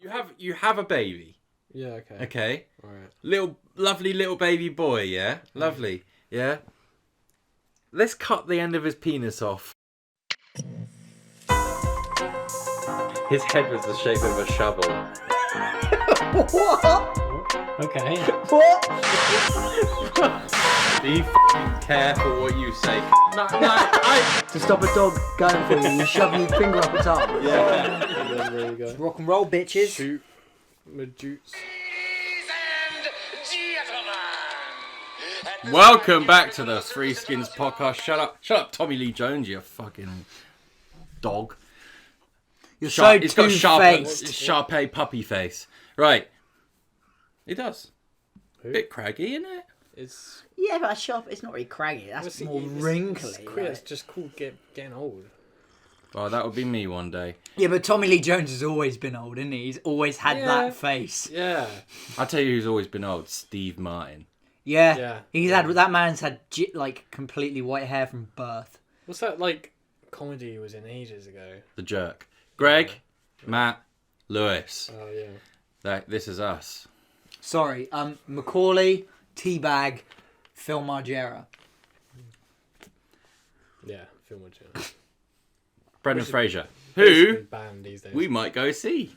You have a baby. Yeah, okay. Okay. Alright. Lovely little baby boy, yeah? Lovely. Yeah? Let's cut the end of his penis off. His head was the shape of a shovel. What? Okay. What? Do you care for what you say? No, To stop a dog going for you, you shove your finger up its arm. Yeah. There you go. Rock and roll, bitches. Shoot. Majutes. Welcome back to the Threeskins podcast. Shut up, Tommy Lee Jones, you fucking dog. You're so He's got two-faced. Sharpay puppy face. Right. He does. Who? Bit craggy, isn't it? It's Yeah, but a sharp, it's not really craggy. That's more wrinkly. It's just cool getting old. Well, that would be me one day. Yeah, but Tommy Lee Jones has always been old, isn't he? He's always had that face. Yeah. I'll tell you who's always been old. Steve Martin. Yeah. That man's had like completely white hair from birth. What's that like comedy he was in ages ago? The Jerk. Greg, Matt, Lewis. Oh yeah. This is us. Sorry, Macaulay, Teabag, Phil Margera. Yeah, film with Brendan Fraser. Who banned these days. we might go see.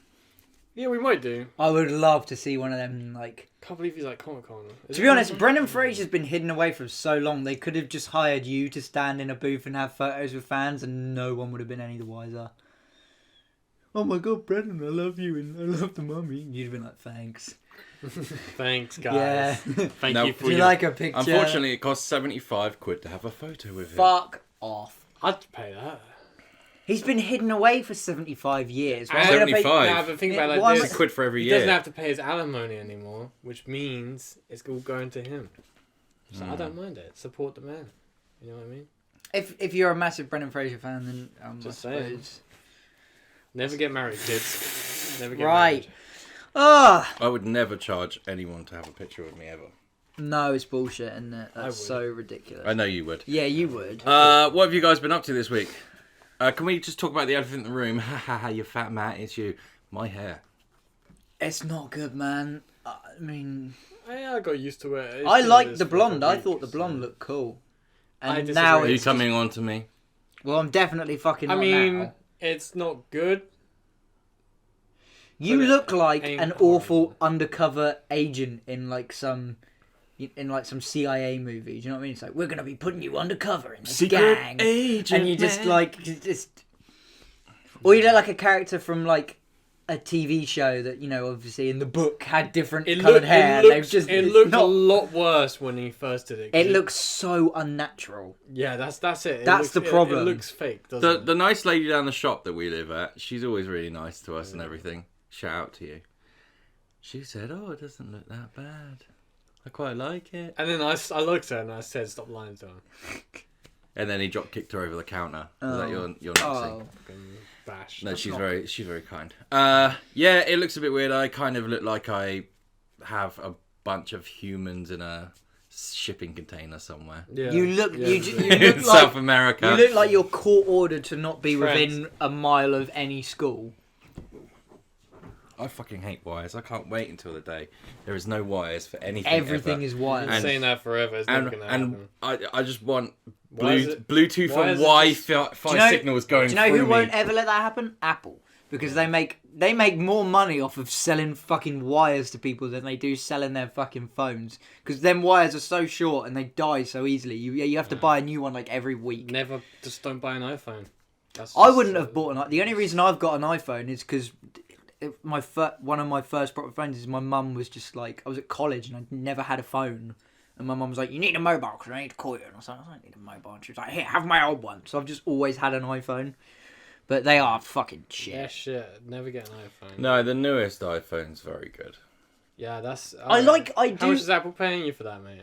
Yeah, we might do. I would love to see one of them. Like, Can't believe he's like Comic-Con. to be honest, Brendan Fraser's been hidden away for so long. They could have just hired you to stand in a booth and have photos with fans, and no one would have been any the wiser. Oh my god, Brendan, I love you and I love the mummy. You'd have been like, thanks. Thanks, guys. Yeah. Thank No, you Do for you your... like a picture? Unfortunately, it costs £75 to have a photo with him. Fuck off. I'd pay that. He's been hidden away for 75 years. Why And- would I pay- 75. Nah, but think Yeah, about it why like am I- this. £1 for every He year. doesn't have to pay his alimony anymore, which means it's all going to him. So I don't mind it. Support the man. You know what I mean? If you're a massive Brendan Fraser fan, then Just I saying. suppose. Never get married, kids. Never get Right. married. Ah, I would never charge anyone to have a picture with me ever. no, it's bullshit, isn't it? I That's would. so ridiculous. I know you would. Yeah, you would. What have you guys been up to this week? Can we just talk about the elephant in the room? Ha ha ha, you fat Matt, it's you. My hair. It's not good, man. I mean, I got used to it. It's I been liked this the for a blonde. I week, thought the blonde so- looked cool. I And disagree. now Are you it's coming on to me? well, I'm definitely fucking I not mean, now. it's not good. You but it look like ain't an hard. awful undercover agent in like some CIA movie. Do you know what I mean? It's like, we're gonna be putting you undercover in this gang, agent, and you just man. like or you look like a character from like a TV show that, you know, obviously in the book had different coloured hair. It looked a lot worse when he first did it. It looks so unnatural. Yeah, that's it. It That's looks- the problem. It looks fake, doesn't it? The nice lady down the shop that we live at, she's always really nice to us and everything. Shout out to you. She said, "Oh, it doesn't look that bad. I quite like it." And then I looked at her and I said, "Stop lying to her." And then he drop kicked her over the counter. Was that your Nazi? Oh, Fucking bash. No, she's very kind. Yeah, it looks a bit weird. I kind of look like I have a bunch of humans in a shipping container somewhere Yeah. you look Yeah, you yeah. look in like South America. you look like you're court ordered to not be Trent. within a mile of any school. I fucking hate wires. I can't wait until the day there is no wires for anything. Everything ever. is I've wired. been saying that forever. It's never And gonna happen. I just want Why is it- Bluetooth why and is it Wi-Fi Do you know- signals going Do you know through who me. won't ever let that happen? Apple. Because they make more money off of selling fucking wires to people than they do selling their fucking phones. Because them wires are so short and they die so easily. You have to buy a new one like every week. Never, just don't buy an iPhone. That's I just, wouldn't have bought an. The only reason I've got an iPhone is because one of my first proper phones is my mum was just like, I was at college and I'd never had a phone. And my mum was like, you need a mobile because I need to call you. And I was like, I don't need a mobile. And she was like, here, have my old one. So I've just always had an iPhone. But they are fucking shit. Yeah, shit. Never get an iPhone. No, the newest iPhone's very good. Yeah, that's. I How much do. is Apple paying you for that, mate?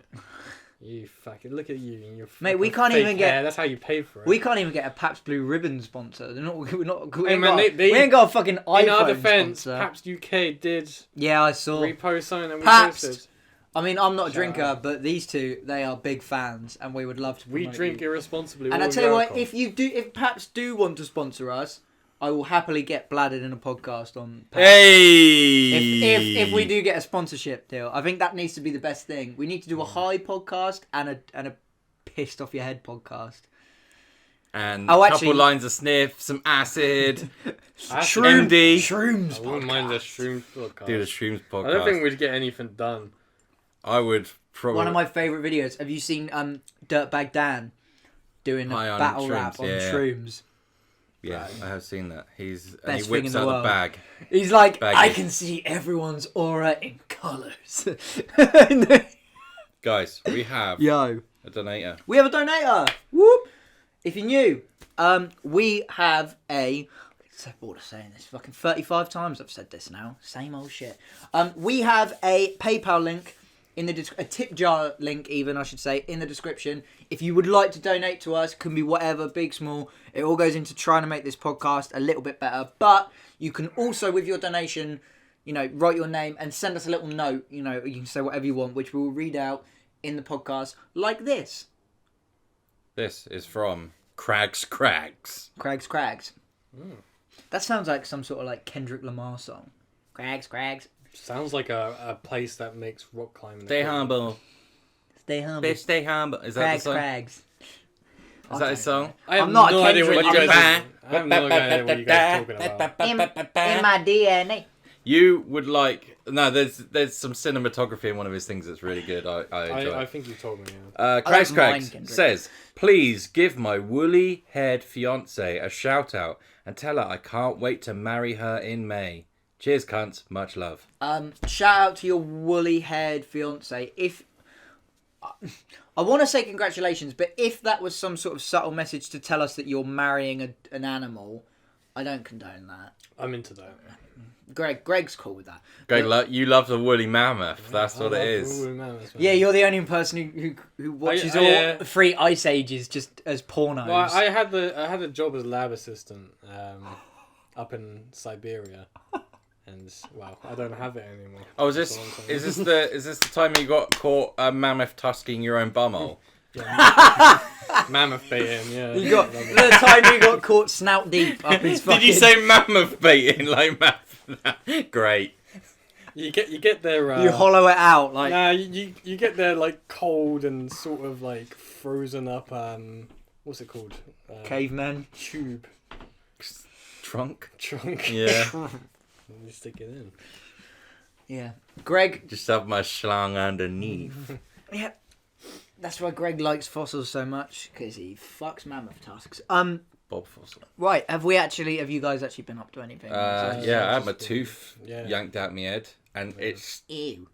You fucking look at you and your Mate, we fucking can't fake even get- hair. That's how you pay for it. We can't even get a Pabst Blue Ribbon sponsor. They're not. We're not. We Hey, ain't man, got, they- we ain't got a fucking iPhone In our defense, sponsor. Pabst UK did Yeah, I saw. repost something that we Pabst! posted. I mean, I'm not a Shout drinker, out. but these two, they are big fans, and we would love to. We promote drink you. irresponsibly. And all I tell you your what, alcohol. if Pabst do want to sponsor us, I will happily get bladdered in a podcast on. Hey! If we do get a sponsorship deal, I think that needs to be the best thing. We need to do a high podcast and a pissed off your head podcast. And a couple lines of sniff, some acid, MD. Shrooms. I wouldn't mind the Shrooms podcast. Do the Shrooms podcast. I don't think we'd get anything done. I would probably. One of my favourite videos. Have you seen Dirtbag Dan doing a battle rap on shrooms? Yeah, I have seen that. And he thing whips in the out world. the bag. He's like, Baggy. I can see everyone's aura in colours. Guys, we have Yo. a donator. We have a donator. Whoop. If you're new, we have a... I'm so bored of saying this. Fucking 35 times I've said this now. Same old shit. We have a PayPal link in the a tip jar link, even I should say, in the description. If you would like to donate to us, can be whatever, big, small. It all goes into trying to make this podcast a little bit better. But you can also, with your donation, write your name and send us a little note. You can say whatever you want, which we will read out in the podcast, like this. This is from Crags. Crags. That sounds like some sort of like Kendrick Lamar song. Crags. Sounds like a place that makes rock climbing. Stay humble. Stay humble. Bitch, stay humble. Is that the song? Crags. Is that a song? I have I'm not no a idea what you Kendrick guys. I have no idea what you guys are talking about. In my DNA. You would like... No, there's some cinematography in one of his things that's really good. I enjoy I it. think you told me. Yeah. Crags says, please give my woolly-haired fiance a shout-out and tell her I can't wait to marry her in May. Cheers, cunts. Much love. Shout out to your woolly-haired fiance. If I want to say congratulations, but if that was some sort of subtle message to tell us that you're marrying an animal, I don't condone that. I'm into that. Greg's cool with that. Greg, you love the woolly mammoth. That's what it is. Yeah, you're the only person who watches all 3 Ice Ages just as pornos. Well, I had a job as lab assistant up in Siberia, and well, I don't have it anymore. Oh, is this the time you got caught mammoth tusking your own bumhole? Yeah, mammoth baiting, yeah. You got the time you got caught snout deep up his fucking... Did you say mammoth baiting like mammoth? Great. You get their you hollow it out like... Nah, you get their like cold and sort of like frozen up what's it called? Caveman tube. Trunk. Yeah. Yeah. You stick it in. Yeah. Greg... Just have my schlong underneath. Yeah. That's why Greg likes fossils so much, because he fucks mammoth tusks. Bob Fossil. Right, have you guys actually been up to anything? Yeah, I had my tooth Yeah. yanked out my head, and it's... Ew.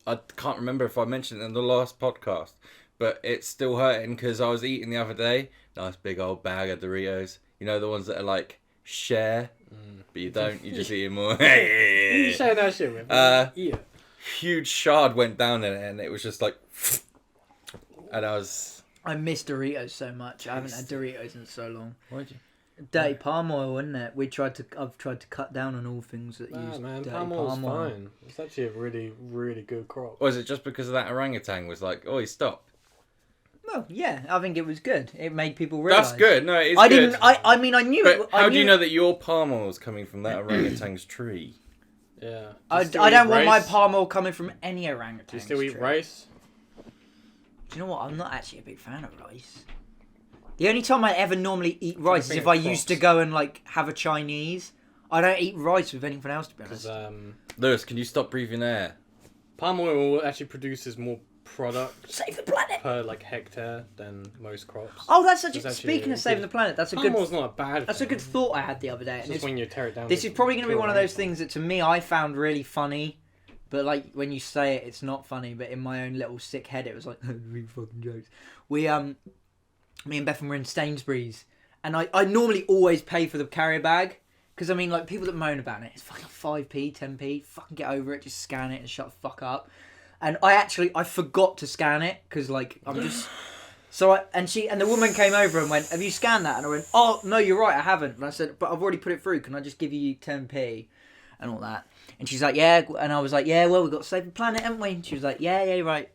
I can't remember if I mentioned it in the last podcast, but it's still hurting because I was eating the other day. Nice big old bag of Doritos. You know, the ones that are like, share, but you don't, you just eat them more. You say that shit with me. Huge shard went down in it, and it was just like... And I miss Doritos so much. I haven't had Doritos in so long. Why'd you? Dirty palm oil, isn't it? I've tried to cut down on all things that use man, dirty palm oil's palm oil. fine. It's actually a really, really good crop. Or is it just because of that orangutan was like, oh, stop? Well, yeah, I think it was good. It made people realise. That's good. No, it is I good. didn't. I mean, I knew. But how do you know that your palm oil is coming from that orangutan's tree? Yeah. I don't want my palm oil coming from any orangutan. Do you still eat rice? Do you know what? I'm not actually a big fan of rice. The only time I ever normally eat rice is if I used to go and like have a Chinese. I don't eat rice with anything else, to be honest. Lewis, can you stop breathing air? Palm oil actually produces more product Save the planet per like hectare than most crops. Oh, that's speaking of saving the planet, that's a palm good. oil's not a bad. That's a good thought I had the other day. It's just when you tear it down. This is probably going to be one of those things that to me I found really funny. But like when you say it, it's not funny. But in my own little sick head, it was like really fucking jokes. Me and Bethan were in Sainsbury's, and I normally always pay for the carrier bag because I mean like people that moan about it, it's fucking 5p, 10p. Fucking get over it. Just scan it and shut the fuck up. And I forgot to scan it because like I'm just so and the woman came over and went, "Have you scanned that?" And I went, "Oh no, you're right, I haven't." And I said, "But I've already put it through. Can I just give you 10p and all that?" And she's like, yeah. And I was like, yeah, well, we've got to save the planet, haven't we? And she was like, yeah, you're right.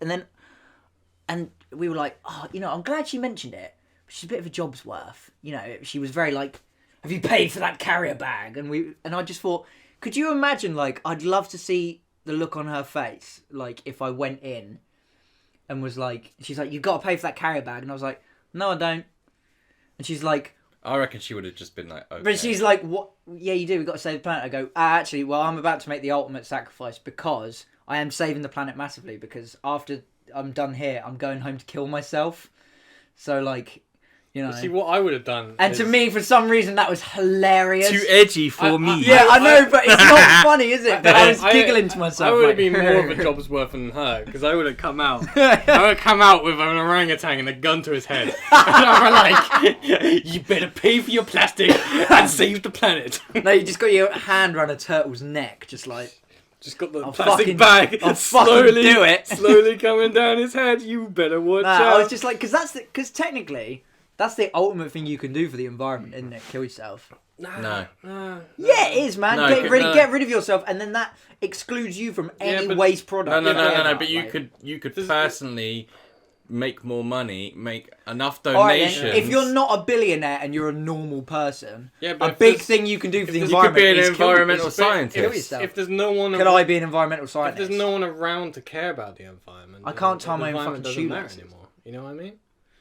And we were like, oh, I'm glad she mentioned it. She's a bit of a job's worth. She was very like, have you paid for that carrier bag? And I just thought, could you imagine, like, I'd love to see the look on her face, like, if I went in and was like, she's like, you've got to pay for that carrier bag. And I was like, no, I don't. And she's like... I reckon she would have just been like, okay. But she's like, what? Yeah, you do. We've got to save the planet. I go, actually, well, I'm about to make the ultimate sacrifice because I am saving the planet massively because after I'm done here, I'm going home to kill myself. So, like... You know. See, what I would have done. And to me, for some reason, that was hilarious. Too edgy for me. Yeah, I know, but it's not funny, is it? But I was giggling to myself. I would have like, been more of a job's worth than her, because I would have come out. I would have come out with an orangutan and a gun to his head. And I was like, you better pay for your plastic and save the planet. No, you just got your hand around a turtle's neck, just like... Just got the I'll plastic bag I'll slowly do it. slowly coming down his head. You better watch out. I was just like, because technically... That's the ultimate thing you can do for the environment, isn't it? Kill yourself. No. Yeah, it is, man. No, Get rid of yourself, and then that excludes you from any waste product. No. But you could personally make more money, make enough donations. Right, if you're not a billionaire and you're a normal person, but a big thing you can do for the environment you could be an is environmental scientist. Kill yourself. If there's no one, could I be an environmental scientist? If there's no one around to care about the environment, I can't tie my own environment fucking doesn't shoelaces matter anymore. You know what I mean?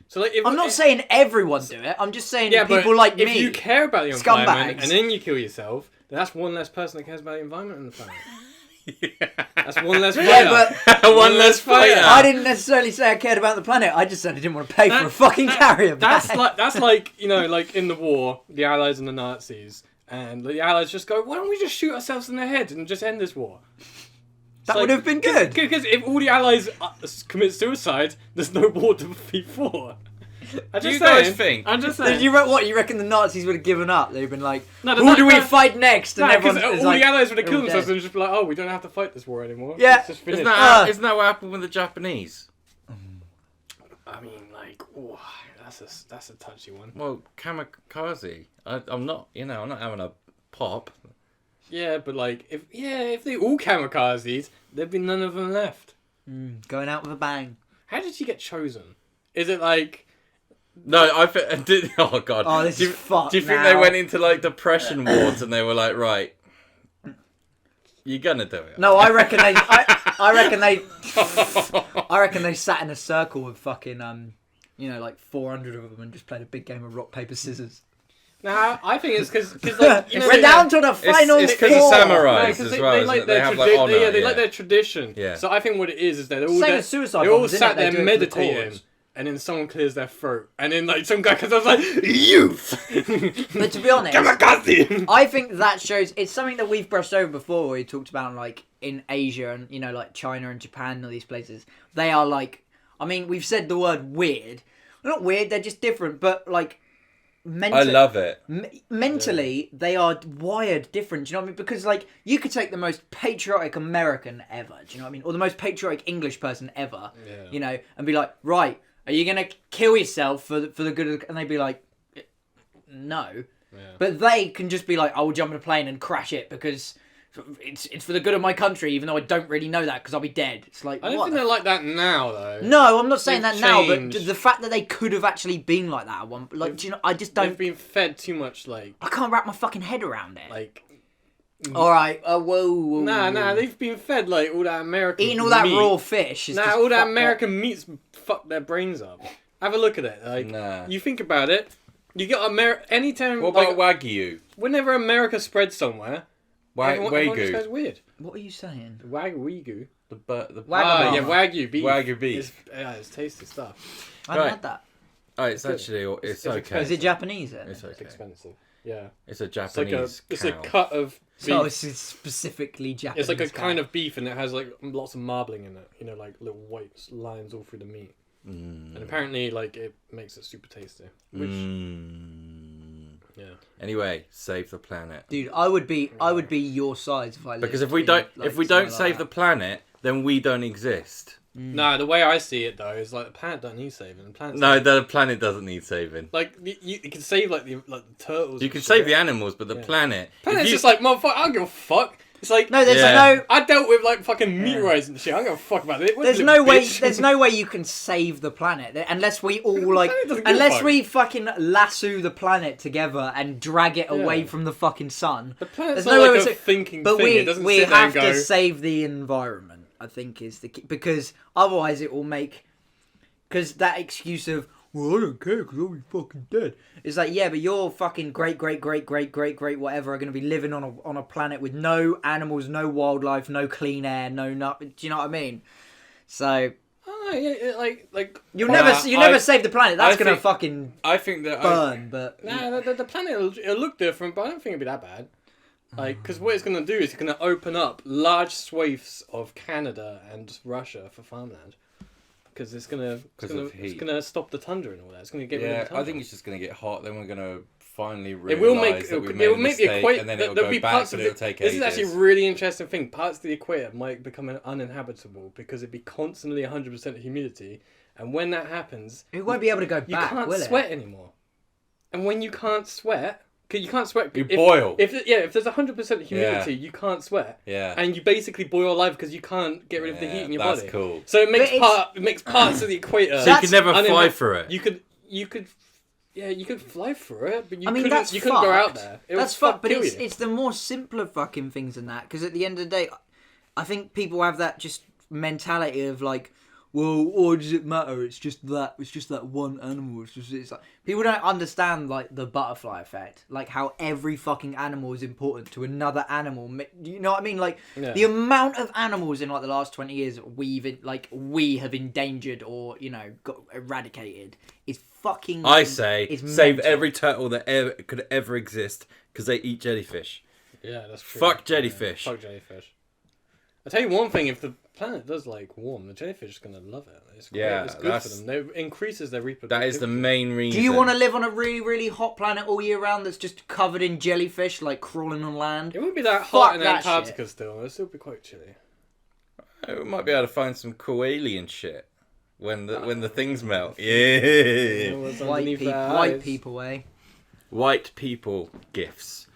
So like, I'm not saying everyone do it. I'm just saying people like me. If you care about the environment scumbags. and then you kill yourself, then that's one less person that cares about the environment on the planet. That's one less fighter. Yeah, but one less fighter. I didn't necessarily say I cared about the planet. I just said I didn't want to pay for a fucking carrier bag. That's like you know, like in the war, the Allies and the Nazis, and the Allies just go, why don't we just shoot ourselves in the head and just end this war? That would have been good. Because if all the Allies commit suicide, there's no war to be fought. Do you guys think? I'm just saying. You reckon the Nazis would have given up? They've been like, no, who do we fight next? And because everyone all like, the Allies would have killed dead. themselves and just be like, oh, we don't have to fight this war anymore. Yeah. It's just finished. Isn't that what happened with the Japanese? I mean, like, oh, that's a touchy one. Well, kamikaze. I'm not having a pop. Yeah, but like, if they all kamikazes, there'd be none of them left. Going out with a bang. How did she get chosen? Is it like... No, oh god. Oh, this is fucked. Do you think they went into like depression wards and they were like, right, you're gonna do it? No, I reckon they. I reckon they sat in a circle with fucking like 400 of them and just played a big game of rock paper scissors. Nah, I think it's because like, you know, we're down to the final. It's because of samurais as well. They like they have like honor. Yeah, they like their tradition. Yeah. So I think what it is that they're all Same as suicide they all bombers, sat isn't it? there They do it for the meditating, cause. and then someone clears their throat, and then like some guy comes up like youth. But to be honest, kamikaze. I think that shows it's something that we've brushed over before. Where we talked about like in Asia and like China and Japan and all these places. They are like, I mean, we've said the word weird. They're not weird. They're just different. But like. I love it. Mentally, they are wired different. Do you know what I mean? Because like you could take the most patriotic American ever. Do you know what I mean? Or the most patriotic English person ever. Yeah. And be like, right, are you gonna kill yourself for the good of? And they'd be like, no. Yeah. But they can just be like, I will jump in a plane and crash it because it's for the good of my country, even though I don't really know that because I'll be dead. It's like I don't think they're like that now, though. No, I'm not saying They've that now, but changed. the fact that they could have actually been like that at one, like, do you know, I just don't. They've been fed too much, like. I can't wrap my fucking head around it. Like. All right, whoa. Nah, they've been fed like all that American eating all that meat. raw fish. Is just All that fucked American meat's fucked their brains up. Have a look at it. Like, Nah. you think about it. You got anytime. What about Wagyu? Whenever America spreads somewhere, everyone just goes weird. up. What are you saying? Wagyu. The Wagyu beef. Wagyu beef. It's tasty stuff. I haven't Right. had that. Oh, it's okay. expensive. Is it Japanese then? It's It's okay. expensive. Yeah. It's a It's like Japanese it's a cow. cut of beef. So it's specifically Japanese. It's like a cow. kind of beef, and it has like lots of marbling in it. You know, like little white lines all through the meat. And apparently, like it makes it super tasty. Which, yeah. Anyway, save the planet. Dude, I would be your size if I lived Because if we in, don't like, save somewhere the like planet, then we don't exist. No, the way I see it though is like the planet don't need saving. The planet. No, the planet doesn't need saving. Like you can save like the turtles. You and can shit. save the animals, but the planet. Planet's just like motherfucker. I don't give a fuck. It's like No, there's Yeah. no. I dealt with like fucking meteorites and shit. I don't give a fuck about it. What There's little no way. bitch. There's no way you can save the planet unless we all like. planet doesn't give a Unless fuck. we fucking lasso the planet together and drag it away Yeah. from the fucking sun. The planet's There's not no way like we a sa- thinking But thing. It doesn't we sit there have and go. to save the environment. I think is the key, because otherwise it will make. Because that excuse of well, I don't care because I'll be fucking dead. It's like, yeah, but your fucking great whatever are going to be living on a planet with no animals, no wildlife, no clean air, no nut. Do you know what I mean? So Oh, yeah, like you'll Well, never save the planet. That's I going to think- fucking I think that burn. But nah, the planet it'll look different, but I don't think it'll be that bad. Like, because what it's gonna do is it's gonna open up large swathes of Canada and Russia for farmland. Because it's gonna stop the tundra and all that. It's gonna get rid of the tundra. I think it's just gonna get hot. Then we're gonna finally It realize will make that we it made will a make the mistake, equator. and then it'll There'll go be back, parts but of it'll the, take this ages. is actually a really interesting thing. Parts of the equator might become uninhabitable because it'd be constantly 100% humidity, and when that happens, it won't be able to go you back. can't will sweat it? anymore. And when you can't sweat, because you can't sweat, You boil. If there's 100% humidity, you can't sweat. Yeah. And you basically boil alive because you can't get rid of the heat in your that's body. cool. So it makes But it's- parts of the equator. So you could never fly through it. You could fly through it, but you I mean, couldn't. that's You couldn't go out fucked. there. It That's would fucked, but kill it's you. the more simpler fucking things than that. Because at the end of the day, I think people have that just mentality of like, well, why does it matter? It's just that one animal. It's like people don't understand like the butterfly effect, like how every fucking animal is important to another animal. You know what I mean? Like the amount of animals in like the last 20 years we have endangered or got eradicated is fucking. I say it's save mental. every turtle that could ever exist because they eat jellyfish. Yeah, that's true. Fuck jellyfish. Yeah, fuck jellyfish. I'll tell you one thing: if the planet does like warm, the jellyfish is gonna love it. It's great. Yeah, It's good for them. It increases their reproductivity. That is the main reason. Do you want to live on a really, really hot planet all year round that's just covered in jellyfish, like crawling on land? It won't be that Fuck hot in that Antarctica shit. still. It'll still be quite chilly. We might be able to find some cool alien shit when the things melt. Yeah. What's White underneath people, their white eyes. people, eh? White people gifts.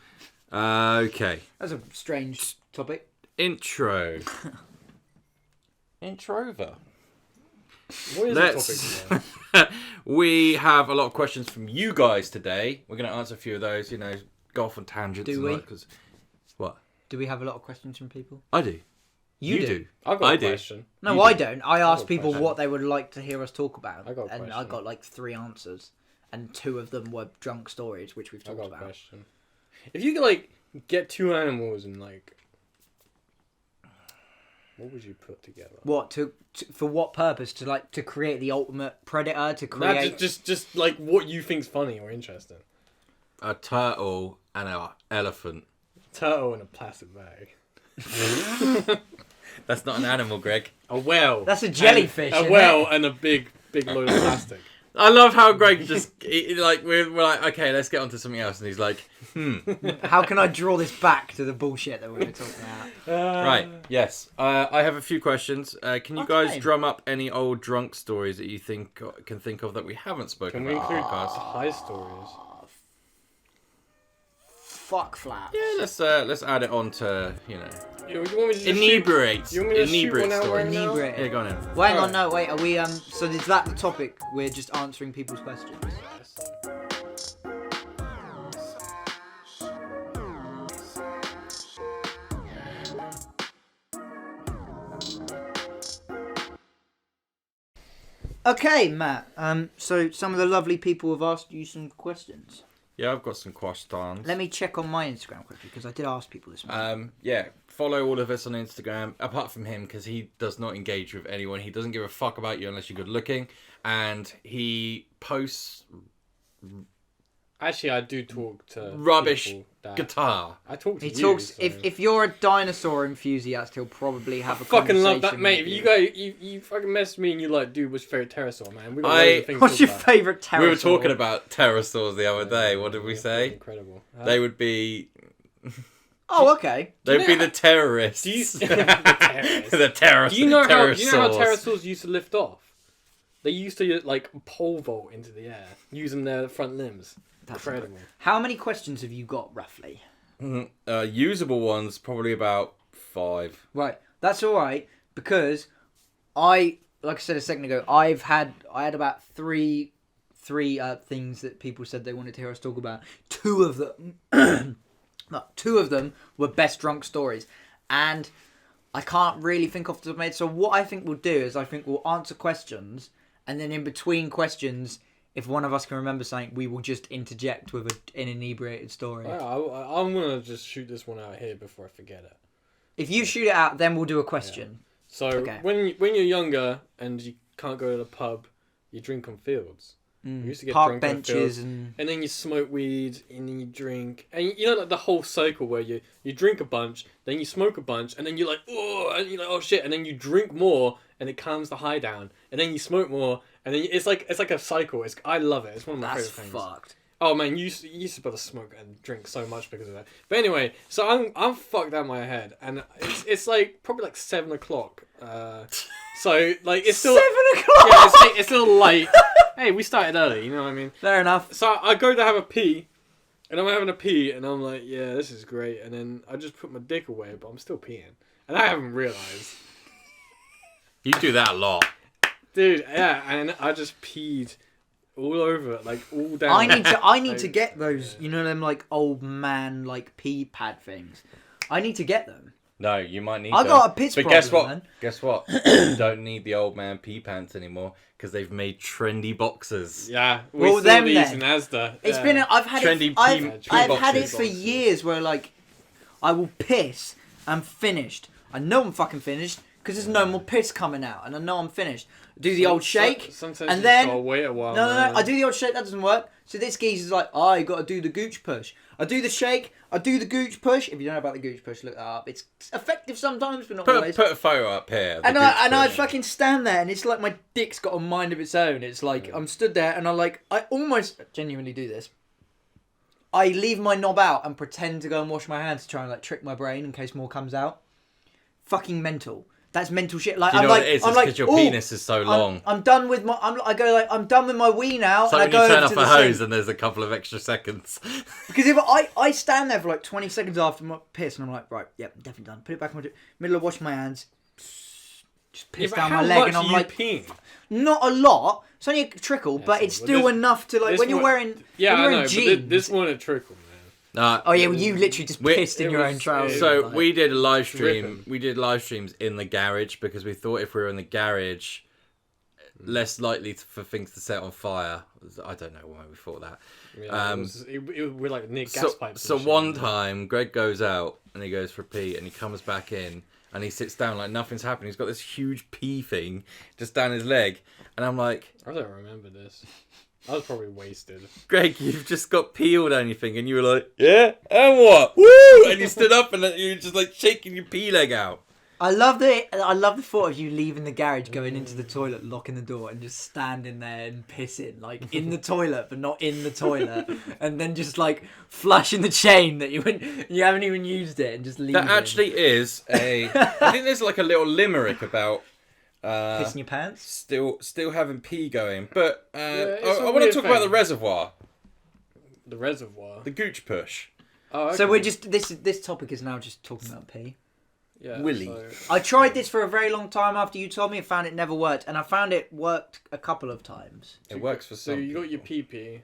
Okay. That's a strange topic. Intro. Introver. What is Let's. the topic today? We have a lot of questions from you guys today. We're going to answer a few of those. Go off on tangents. Do and we? all that, 'cause- what? Do we have a lot of questions from people? I do. You do. I've got I a do. question. No, You I do. don't. I asked a people question. what they would like to hear us talk about, I got a and I question. got like 3 answers, and 2 of them were drunk stories, which we've I talked got a about. question. If you could get 2 animals and what would you put together? What for? What purpose? To create the ultimate predator? To Nah, create? just what you think's funny or interesting. A turtle and an elephant. Turtle in a plastic bag. That's not an animal, Greg. A whale. That's a jellyfish. A isn't whale it? and a big load of plastic. I love how Greg just we're like, okay, let's get on to something else, and he's like, How can I draw this back to the bullshit that we were talking about? right, yes. I have a few questions. Can you guys Okay. drum up any old drunk stories that you can think of that we haven't spoken Can we about? include on the podcast? high stories? Fuck flaps. Yeah, let's add it on to You want me to just inebriate. You want me to shoot Inebriate one out stories. right now? Inebriate. Yeah, go on in. Well, hang on, Alright. no, wait, are we, so is that the topic? We're just answering people's questions? Okay, Matt, so some of the lovely people have asked you some questions. Yeah, I've got some questions. Let me check on my Instagram quickly, because I did ask people this morning. Yeah, follow all of us on Instagram, apart from him, because he does not engage with anyone. He doesn't give a fuck about you unless you're good looking, and he posts Actually, I do talk to rubbish people that- guitar. I talk to He you. talks. so- If you're a dinosaur enthusiast, he'll probably have a fucking love that, conversation mate. with If you go, you fucking message me and you dude, what's your favourite pterosaur, man? We got I- loads of things What's to your talk about. favourite pterosaur? We were talking about pterosaurs the other day. What did we say? Incredible. They would be. Oh, okay. They'd be know- the terrorists. Do you- the terrorists. Do you know how pterosaurs. pterosaurs used to lift off? They used to pole vault into the air using their front limbs. Incredible. How many questions have you got roughly? Usable ones, probably about 5. Right, that's all right because like I said a second ago, I had about three things that people said they wanted to hear us talk about. Two of them were best drunk stories, and I can't really think off the top of my head. So what I think we'll do is I think we'll answer questions, and then in between questions, if one of us can remember something, we will just interject with an inebriated story. I'm gonna just shoot this one out here before I forget it. If you shoot it out, then we'll do a question. Yeah. So when you're younger and you can't go to the pub, you drink on fields. You used to get Park drunk benches and then you smoke weed and then you drink, and you know like the whole cycle where you drink a bunch, then you smoke a bunch, and then you're like oh shit, and then you drink more and it calms the high down, and then you smoke more, and then it's like a cycle. I love it. It's one of my favorite things. Fucked. Oh man, you used to be able to smoke and drink so much because of that. But anyway, so I'm fucked out my head, and it's like probably like 7 o'clock. So like it's still 7 o'clock. Yeah, it's still late. Hey, we started early, you know what I mean? Fair enough. So I go to have a pee, and I'm having a pee, and I'm like, yeah, this is great. And then I just put my dick away, but I'm still peeing, and I haven't realised. You do that a lot. Dude, yeah, and I just peed all over it, like all down. I need to get those, you know, them like old man like pee pad things. I need to get them. No, you might need I them. got a piss but problem, guess what? man. Guess what? You don't need the old man pee pants anymore because they've made trendy boxes. Yeah, Well, we them saw these then. in Asda. It's Yeah. been I've had Trendy it. I've pee had it boxes. for years where like I will piss. I'm finished. I know I'm fucking finished because there's no more piss coming out, and I know I'm finished. Do the old shake, Sometimes and you then just gotta wait a while. no. man. I do the old shake. That doesn't work. So this geezer's like, oh, you got to do the gooch push. I do the shake. I do the gooch push. If you don't know about the gooch push, look that up. It's effective sometimes, but not always. Put a photo up here. And I fucking stand there, and it's like my dick's got a mind of its own. It's like I'm stood there, and I almost genuinely do this. I leave my knob out and pretend to go and wash my hands to try and like trick my brain in case more comes out. Fucking mental. That's mental shit. Like Do you know I'm what like, it is? I'm It's like, because your "Ooh, penis is so long. I'm done with my. I'm done with my wee now. It's like and when I you go turn over off to a the hose sink. and there's a couple of extra seconds. Because if I stand there for like 20 seconds after my piss, and I'm like, right, yep, definitely done. Put it back in my middle of washing my hands. Just piss down my leg, and I'm like, peeing? not a lot. It's only a trickle, but it's still enough to like when you're wearing. Yeah, when you're I know. wearing jeans. But this one a trickle, man. Oh yeah, well, you literally just pissed in your own trousers. So like. we did a live stream. Dripping. We did live streams in the garage because we thought if we were in the garage, less likely for things to set on fire. I don't know why we thought that. Yeah, we're like near gas pipes. So and shit, one time, Greg goes out and he goes for a pee, and he comes back in and he sits down like nothing's happening. He's got this huge pee thing just down his leg, and I'm like, I don't remember this. I was probably wasted. Greg, you've just got pee all down your thing, and you were like, yeah, and what? Woo! And you stood up and you were just like shaking your pee leg out. I love the thought of you leaving the garage, going into the toilet, locking the door, and just standing there and pissing, like in the toilet, but not in the toilet, and then just like flushing the chain that you haven't even used it, and just leaving. That actually is I think there's like a little limerick about pissing your pants. Still having pee going, but it's I a want to weird talk about thing. the reservoir, The reservoir. the gooch push. Oh, okay. So we're just this topic is now just talking about pee. yeah, Willy. So, I tried this for a very long time after you told me and found it never worked, and I found it worked a couple of times. It works for so some you got your people. PP.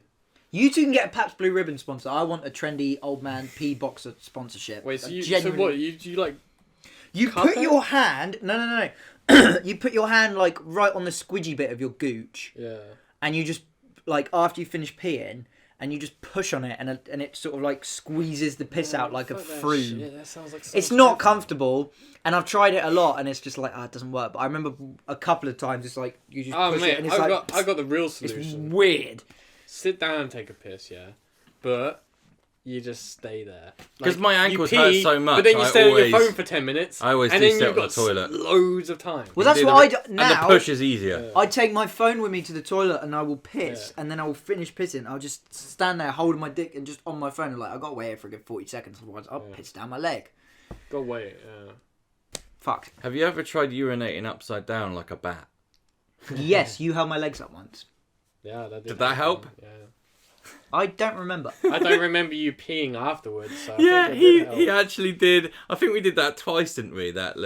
You two can get a Pabst Blue Ribbon sponsor. I want a trendy old man pee boxer sponsorship. Wait, so Like, you genuinely. so what? You like You cup put it? your hand. No. You put your hand like right on the squidgy bit of your gooch, yeah. and you just like after you finish peeing, and you just push on it, and it sort of like squeezes the piss out like a Fuck that fruit. shit, that sounds like so It's not heavy. comfortable, and I've tried it a lot, and it's just like it doesn't work. But I remember a couple of times it's like you just Oh push mate, it, and it's I like got the real it's solution. weird. Sit down and take a piss, yeah, but you just stay there. 'Cause Like, my you ankles pee, hurt so much, But then you I stay on always- your phone for 10 minutes. I always and do then sit you've on the got toilet. loads of time. Well, that's Do what I the- do now. And the push is easier. I take my phone with me to the toilet and I will piss, Yeah. and then I will finish pissing. I'll just stand there holding my dick and just on my phone, and like I got to wait here for a good 40 seconds, otherwise I'll piss down my leg. Go wait. Yeah. Fucked. Have you ever tried urinating upside down like a bat? Yes, you held my legs up once. Yeah, that Did that help? Yeah. I don't remember. I don't remember you peeing afterwards. So I Yeah, think it did he help. actually did. I think we did that twice, didn't we? That.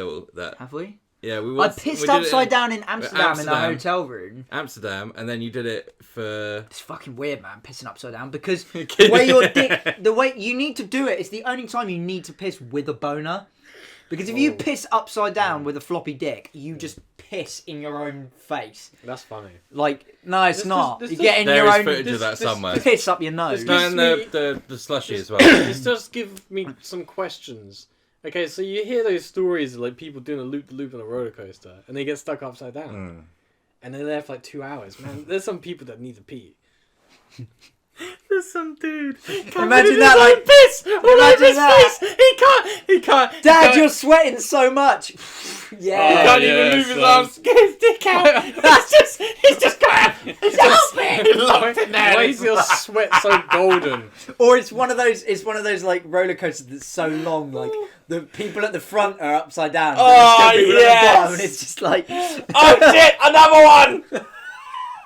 Have we? Yeah, we. I once- pissed we did it upside in down in Amsterdam in the Amsterdam. hotel room. Amsterdam, and then you did it for. It's fucking weird, man, pissing upside down, because the way your dick, the way you need to do it, it's the only time you need to piss with a boner. Because if you piss upside down with a floppy dick, you just piss in your own face. That's funny. Like, no, it's not. this You does- get in There your is own footage of that somewhere. piss up your nose. This No, gives and me- the slushy as well. This does give me some questions. Okay, so you hear those stories of like people doing a loop-the-loop on a roller coaster, and they get stuck upside down, and they're there for like 2 hours. Man, there's some people that need to pee. There's some dude. Imagine that, like, piss all over imagine his that. face. He can't. Dad, you're sweating so much. Yeah. He can't even yeah, move his son. arms. Get his dick out. He's just going. He locked it there. Why is your sweat so golden? Or it's one of those like roller coasters that's so long, like the people at the front are upside down, but Oh, there's still people at the bottom, and it's just like Oh shit! Another one.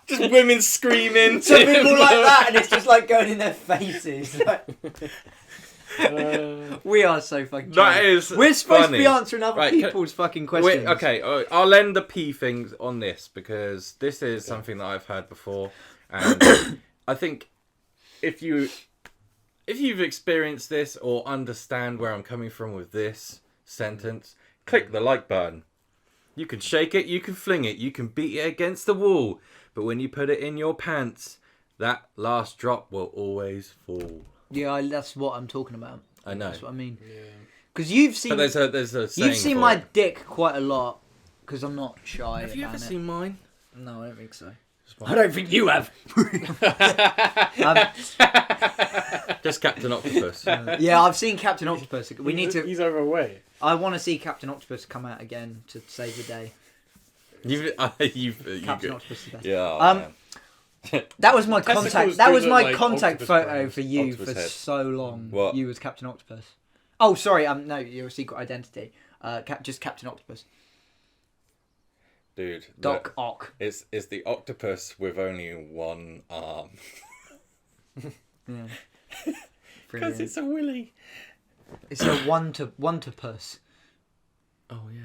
Just women screaming. some people like that, and it's just like going in their faces. Like, we are so fucking. That drunk. is We're supposed funny. to be answering other Right, can- people's fucking questions. Okay, I'll end the pee things on this because this is something that I've heard before, and I think if you've experienced this or understand where I'm coming from with this sentence, click the like button. You can shake it, you can fling it, you can beat it against the wall, but when you put it in your pants, that last drop will always fall. Yeah, that's what I'm talking about. I know. That's what I mean. Yeah. Because you've seen, But there's a saying you've seen for my it. dick quite a lot. Because I'm not shy. Have you ever about it. seen mine? No, I don't think so. I don't think you have. Just Captain Octopus. Yeah, I've seen Captain Octopus. We need to. He's overweight. I want to see Captain Octopus come out again to save the day. Captain Octopus is the best. Yeah. Um, That was my Testicles contact. That do was look my like contact octopus photo brains. for you Octopus for head. so long. What? You was Captain Octopus. Oh, sorry. No, you're a secret identity. Just Captain Octopus. Dude. Doc Ock. It's the octopus with only one arm. Yeah. Because it's a willy. It's a one-to-pus. Oh yeah.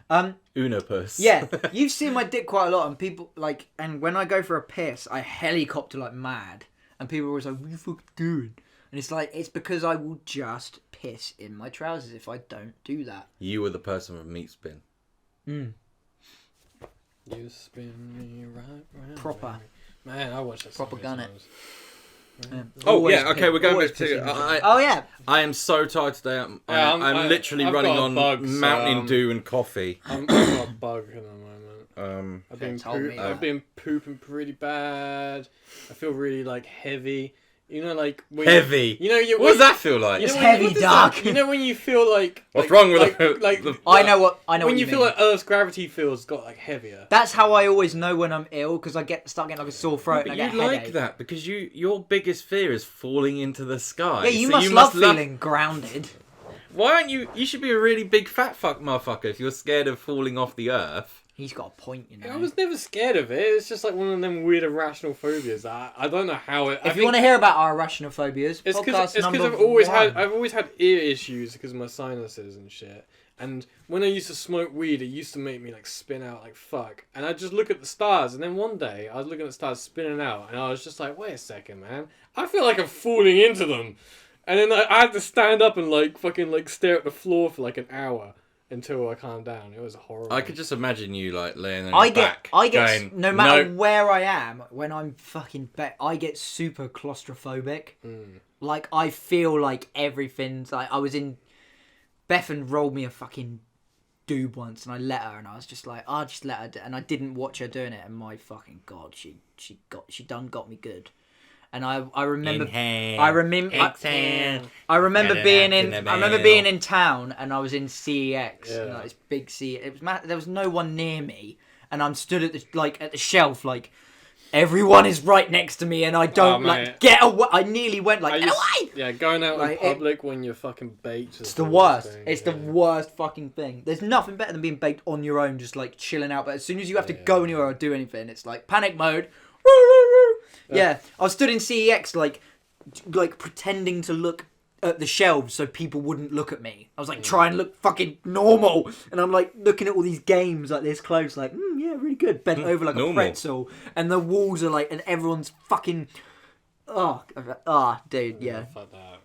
Unopus. Unopus. Yeah, you've seen my dick quite a lot, and people like, and when I go for a piss, I helicopter like mad, and people are always like, "What are you fucking doing?" And it's like, it's because I will just piss in my trousers if I don't do that. You were the person with meat spin. Mm. You spin me right round. Proper. baby. Man, I watched that. Proper so gun many it. times. Yeah. Oh Always yeah, okay, we're going always back to. pissing. I Oh yeah. am so tired today. I'm Yeah, literally I've running got a on bug, so, Mountain Dew and coffee. I've got a bug at the moment. I've been told me that. I've been pooping pretty bad. I feel really like heavy. You know, like when Heavy. You know, What does that feel like? You know It's when heavy, what does Doc. that- You know when you feel like What's wrong with like, the- like the- I know what when you you feel mean. like Earth's gravity feels got like heavier. That's how I always know when I'm ill, because I start getting like a sore throat But and I you get a like headache. that because your biggest fear is falling into the sky. Yeah, you So must love feeling grounded. Why aren't you? You should be a really big fat fuck motherfucker if you're scared of falling off the earth. He's got a point, you know. I was never scared of it. It's just like one of them weird irrational phobias. I don't know how it. If you want to hear about our irrational phobias, It's podcast because number I've always one. had ear issues because of my sinuses and shit. And when I used to smoke weed, it used to make me like spin out like fuck. And I'd just look at the stars, and then one day I was looking at the stars spinning out, and I was just like, wait a second, man, I feel like I'm falling into them. And then I had to stand up and like fucking like stare at the floor for like an hour until I calmed down. It was horrible. I could just imagine you like laying on your I get, back. going, no matter "Nope." where I am, when I'm fucking I get super claustrophobic. Like, I feel like everything's like, I was in, Bethan rolled me a fucking doob once, and I let her, and I was just like, I'll just let her, and I didn't watch her doing it, and my fucking god, she got me good. And I remember Inhale, I remember exhale. I remember Get it being out in in the I remember mail. being in town, and I was in CEX, Yeah. like this big CEX. It was there was no one near me, and I'm stood at the shelf, like everyone is right next to me, and I don't mate. get away. I nearly went like, I get used- away. Yeah, going out Like, in public when you're fucking baked. It's the worst. It's the worst fucking thing. There's nothing better than being baked on your own, just like chilling out. But as soon as you have to go anywhere or do anything, it's like panic mode. Yeah, I stood in CEX like pretending to look at the shelves so people wouldn't look at me. I was like, try and look fucking normal, and I'm like looking at all these games like this close, like, yeah, really good, bent over like a pretzel, and the walls are like, and everyone's fucking, dude, yeah. Fuck that.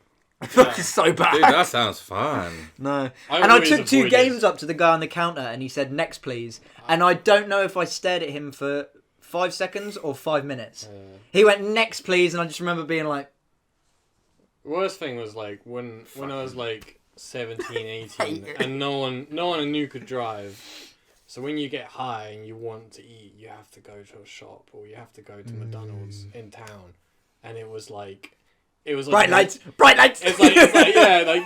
Fucking so bad. Dude, that sounds fun. No. And I took 2 games up to the guy on the counter, and he said, next please. And I don't know if I stared at him for 5 seconds or 5 minutes. He went, next please, and I just remember being like... Worst thing was like when I was like 17, 18, and no one I knew could drive. So when you get high and you want to eat, you have to go to a shop or you have to go to McDonald's in town. And it was like bright lights. It's like yeah, like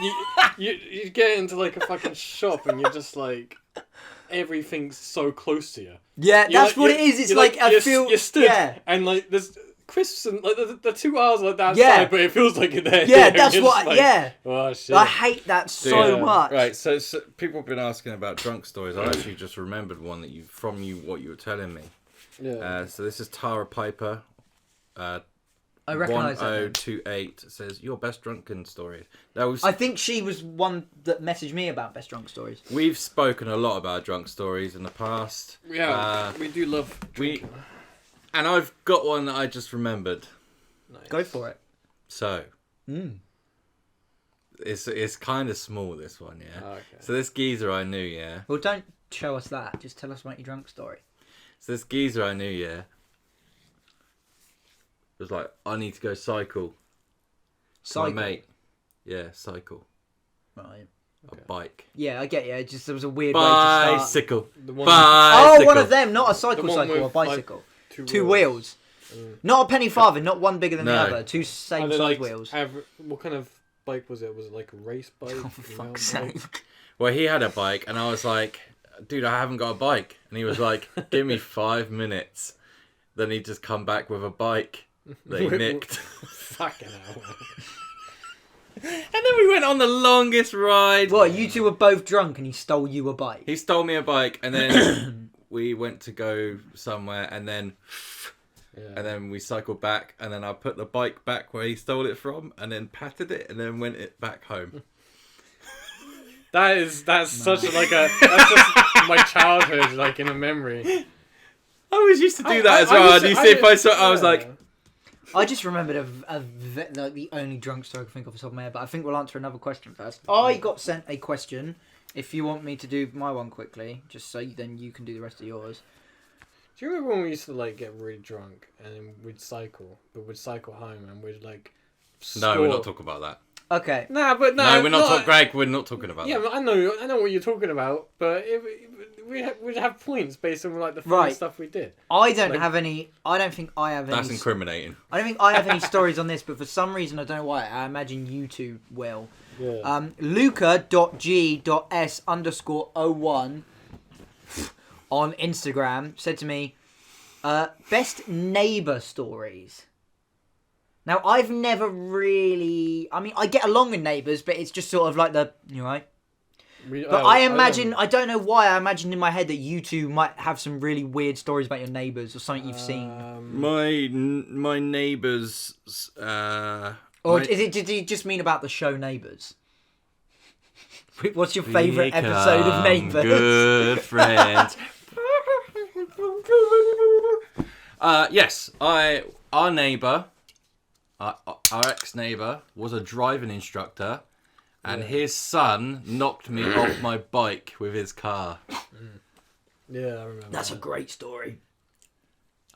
you get into like a fucking shop and you're just like everything's so close to you. Yeah, that's what it is. It's like I feel you're stood and like there's crisps and like the 2 hours like that outside, but it feels like you're there. Yeah, that's what. Like, oh shit! I hate that so much. Right, so people have been asking about drunk stories. I actually just remembered one that what you were telling me. Yeah. So this is Tara Piper. I recognise that. 1028 says your best drunken stories. I think she was one that messaged me about best drunk stories. We've spoken a lot about drunk stories in the past. Yeah, we do love drinking. And I've got one that I just remembered. Nice. Go for it. So, it's kind of small, this one, yeah? Okay. So this geezer I knew, yeah? Well, don't show us that. Just tell us about your drunk story. So this geezer I knew, yeah? Was like, I need to go cycle. Cycle? My mate. Yeah, cycle. Right. A bike. Yeah, I get you. It just there was a weird way to start. Bicycle. Bicycle. Oh, one of them. Not a cycle, a bicycle. Like, 2 wheels. Not a penny farthing, not one bigger than the other. 2 same size wheels. What kind of bike was it? Was it like a race bike? Oh, for fuck's sake. Well, he had a bike, and I was like, dude, I haven't got a bike. And he was like, give me 5 minutes. Then he'd just come back with a bike that he nicked. Fucking hell. And then we went on the longest ride. What, you two were both drunk and he stole you a bike? He stole me a bike, and then we went to go somewhere, and then we cycled back, and then I put the bike back where he stole it from, and then patted it, and then went it back home. That's such like that's just my childhood, like in a memory. I always used to do that as well. And you see, if I saw, I was like, I just remembered like the only drunk story I can think of off the top of my head, but I think we'll answer another question first. I got sent a question. If you want me to do my one quickly, just so then you can do the rest of yours. Do you remember when we used to like get really drunk and then we'd cycle home and we'd like no, we're not talking about that. Okay. No, we're not talking. Greg, we're not talking about that. Yeah, I know what you're talking about, but we'd have points based on like the fun stuff we did. I don't have any. I don't think I have any. That's incriminating. I don't think I have any stories on this, but for some reason I don't know why. I imagine you two will. Yeah. Luca.g.s_01 on Instagram said to me, best neighbour stories. Now, I've never really... I mean, I get along with neighbours, but it's just sort of like you right? But I imagine... I don't know why, I imagine in my head that you two might have some really weird stories about your neighbours or something you've seen. My neighbours... Or did he just mean about the show Neighbours? What's your favourite episode of Neighbours? Good friends. Yes, our neighbour... Our ex-neighbour was a driving instructor, and his son knocked me off my bike with his car. Yeah, I remember. That's a great story.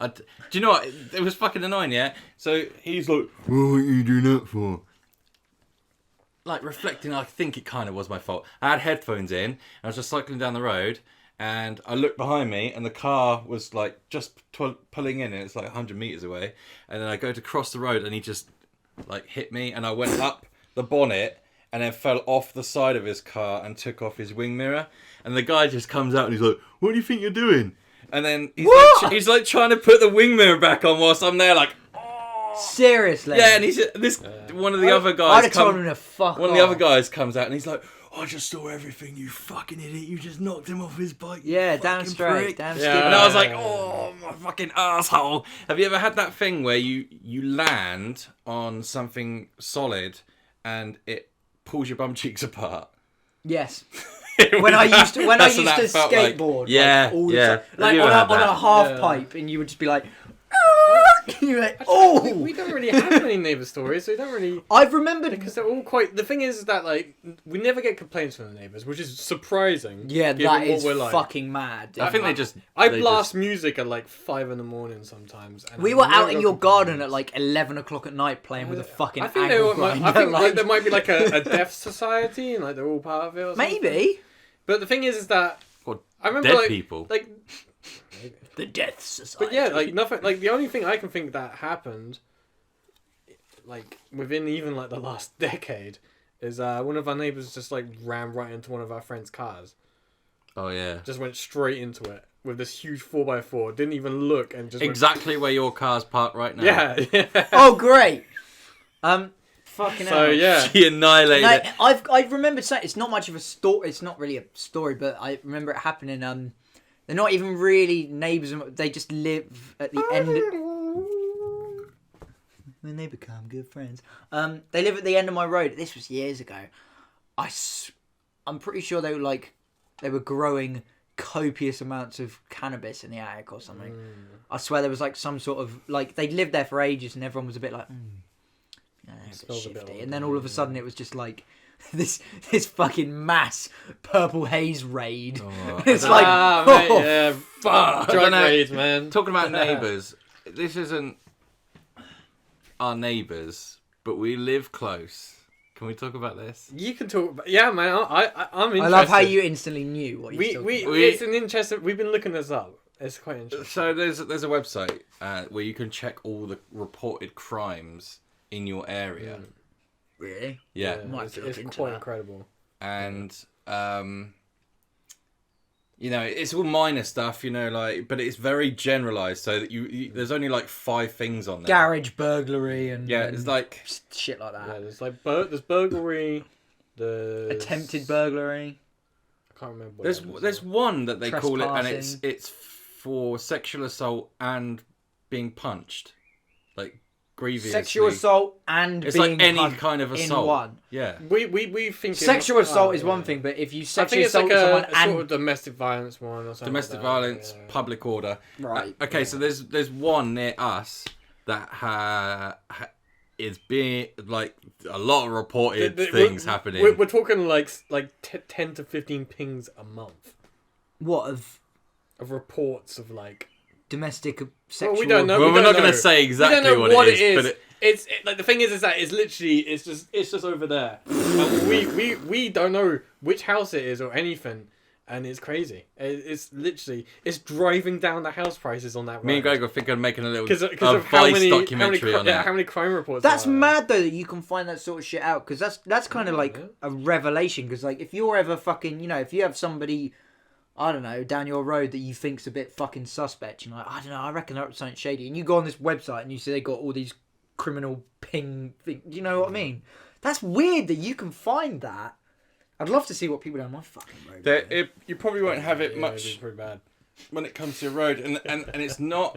Do you know what? It was fucking annoying, yeah? So he's like, what are you doing that for? Like, reflecting, I think it kind of was my fault. I had headphones in, and I was just cycling down the road, and I looked behind me, and the car was like just pulling in, and it's like 100 meters away. And then I go to cross the road, and he just like hit me, and I went up the bonnet, and then fell off the side of his car and took off his wing mirror. And the guy just comes out, and he's like, "What do you think you're doing?" And then he's like trying to put the wing mirror back on whilst I'm there, like. Seriously? Yeah, and he's one of the other guys. I'd have told him to fuck One of the other guys comes out, and he's like, I just saw everything, you fucking idiot. You just knocked him off his bike. Yeah, damn straight. Prick. Damn Yeah. straight. And I was like, oh, my fucking asshole. Have you ever had that thing where you land on something solid and it pulls your bum cheeks apart? Yes. When I used to That's what that felt like. skateboard, Yeah, like, all the yeah. time, like Have you on ever had a that? half Yeah. pipe, and you would just be like, you're like, We oh. don't really have any neighbour stories, so we don't really... I've remembered. Because they're all quite... The thing is that, like, we never get complaints from the neighbours, which is surprising. Yeah, given that what is we're like. fucking mad. I think they just... I they blast music at, like, 5 in the morning sometimes. And We I were never out in got your garden complaints. at like 11 o'clock at night playing with a fucking I think, angle I grinder. think like, there might be, like, a deaf society, and, like, they're all part of it or something. maybe. But the thing is that... Or I remember, dead like... people. Like, The Death Society. but yeah, like, nothing... Like, the only thing I can think that happened... Like, within even, like, the last decade... Is one of our neighbours just, like, ran right into one of our friends' cars. Oh, yeah. Just went straight into it. With this huge 4x4. Didn't even look and just... Exactly where your car's parked right now. Went... Yeah. Oh, great. Fucking So, hell. yeah. She annihilated No, it. I've remembered saying it's not much of a story. It's not really a story, but I remember it happening. They're not even really neighbours. They just live at the end. When they become good friends. They live at the end of my road. This was years ago. I'm pretty sure they were growing copious amounts of cannabis in the attic or something. I swear there was like some sort of like they'd lived there for ages and everyone was a bit like, yeah, they're a bit Smells a bit shifty. old, And then all of a sudden it was just like this fucking mass purple haze raid. Oh, It's I like, mate, oh, yeah. fuck. I Drug don't know. raids, man. Talking about neighbours, this isn't our neighbours, but we live close. Can we talk about this? You can talk about... Yeah, man, I'm interested. I love how you instantly knew what you were talking about. It's an interesting... We've been looking this up. It's quite interesting. So there's a website where you can check all the reported crimes in your area. Really? Yeah. Might It's look into quite that. incredible. And you know, it's all minor stuff, you know, like, but it's very generalized, so that you there's only like 5 things on there. Garage burglary and Yeah, it's like shit like that. Yeah, there's like there's burglary, there's... Attempted burglary. I can't remember. What there's it was. there's one that they call it, and Trespassing. it's for sexual assault and being punched, like grievously. Sexual assault and It's being like any punched kind of in assault. one. Yeah. We think... Sexual assault is one thing, but if you I sexually think it's like assault someone a sort of and... domestic violence one or something. Domestic like that. violence, Yeah. public order. Right. Okay, so there's one near us that is being like a lot of reported things happening. We're talking like 10 to 15 pings a month What, of of reports of like... domestic sexual... Well, we don't know. Well, we're don't not going know. to say exactly we don't know what it is, but It's like the thing is that it's literally it's just over there. And we don't know which house it is or anything, and it's crazy. It's literally it's driving down the house prices on that road. me and Greg were thinking of making a little because a of how Vice many documentary on it. how many crime reports. That's there are. mad though that you can find that sort of shit out, because that's kind of like yeah. a revelation, because like if you're ever fucking, you know, if you have somebody, I don't know, down your road that you think's a bit fucking suspect, you're like, I don't know, I reckon they're up to something shady, and you go on this website and you see they got all these criminal ping thing, you know what I mean? That's weird that you can find that. I'd love to see what people down my fucking road. You probably won't have it Yeah, much it'd be pretty bad. when it comes to your road, and it's not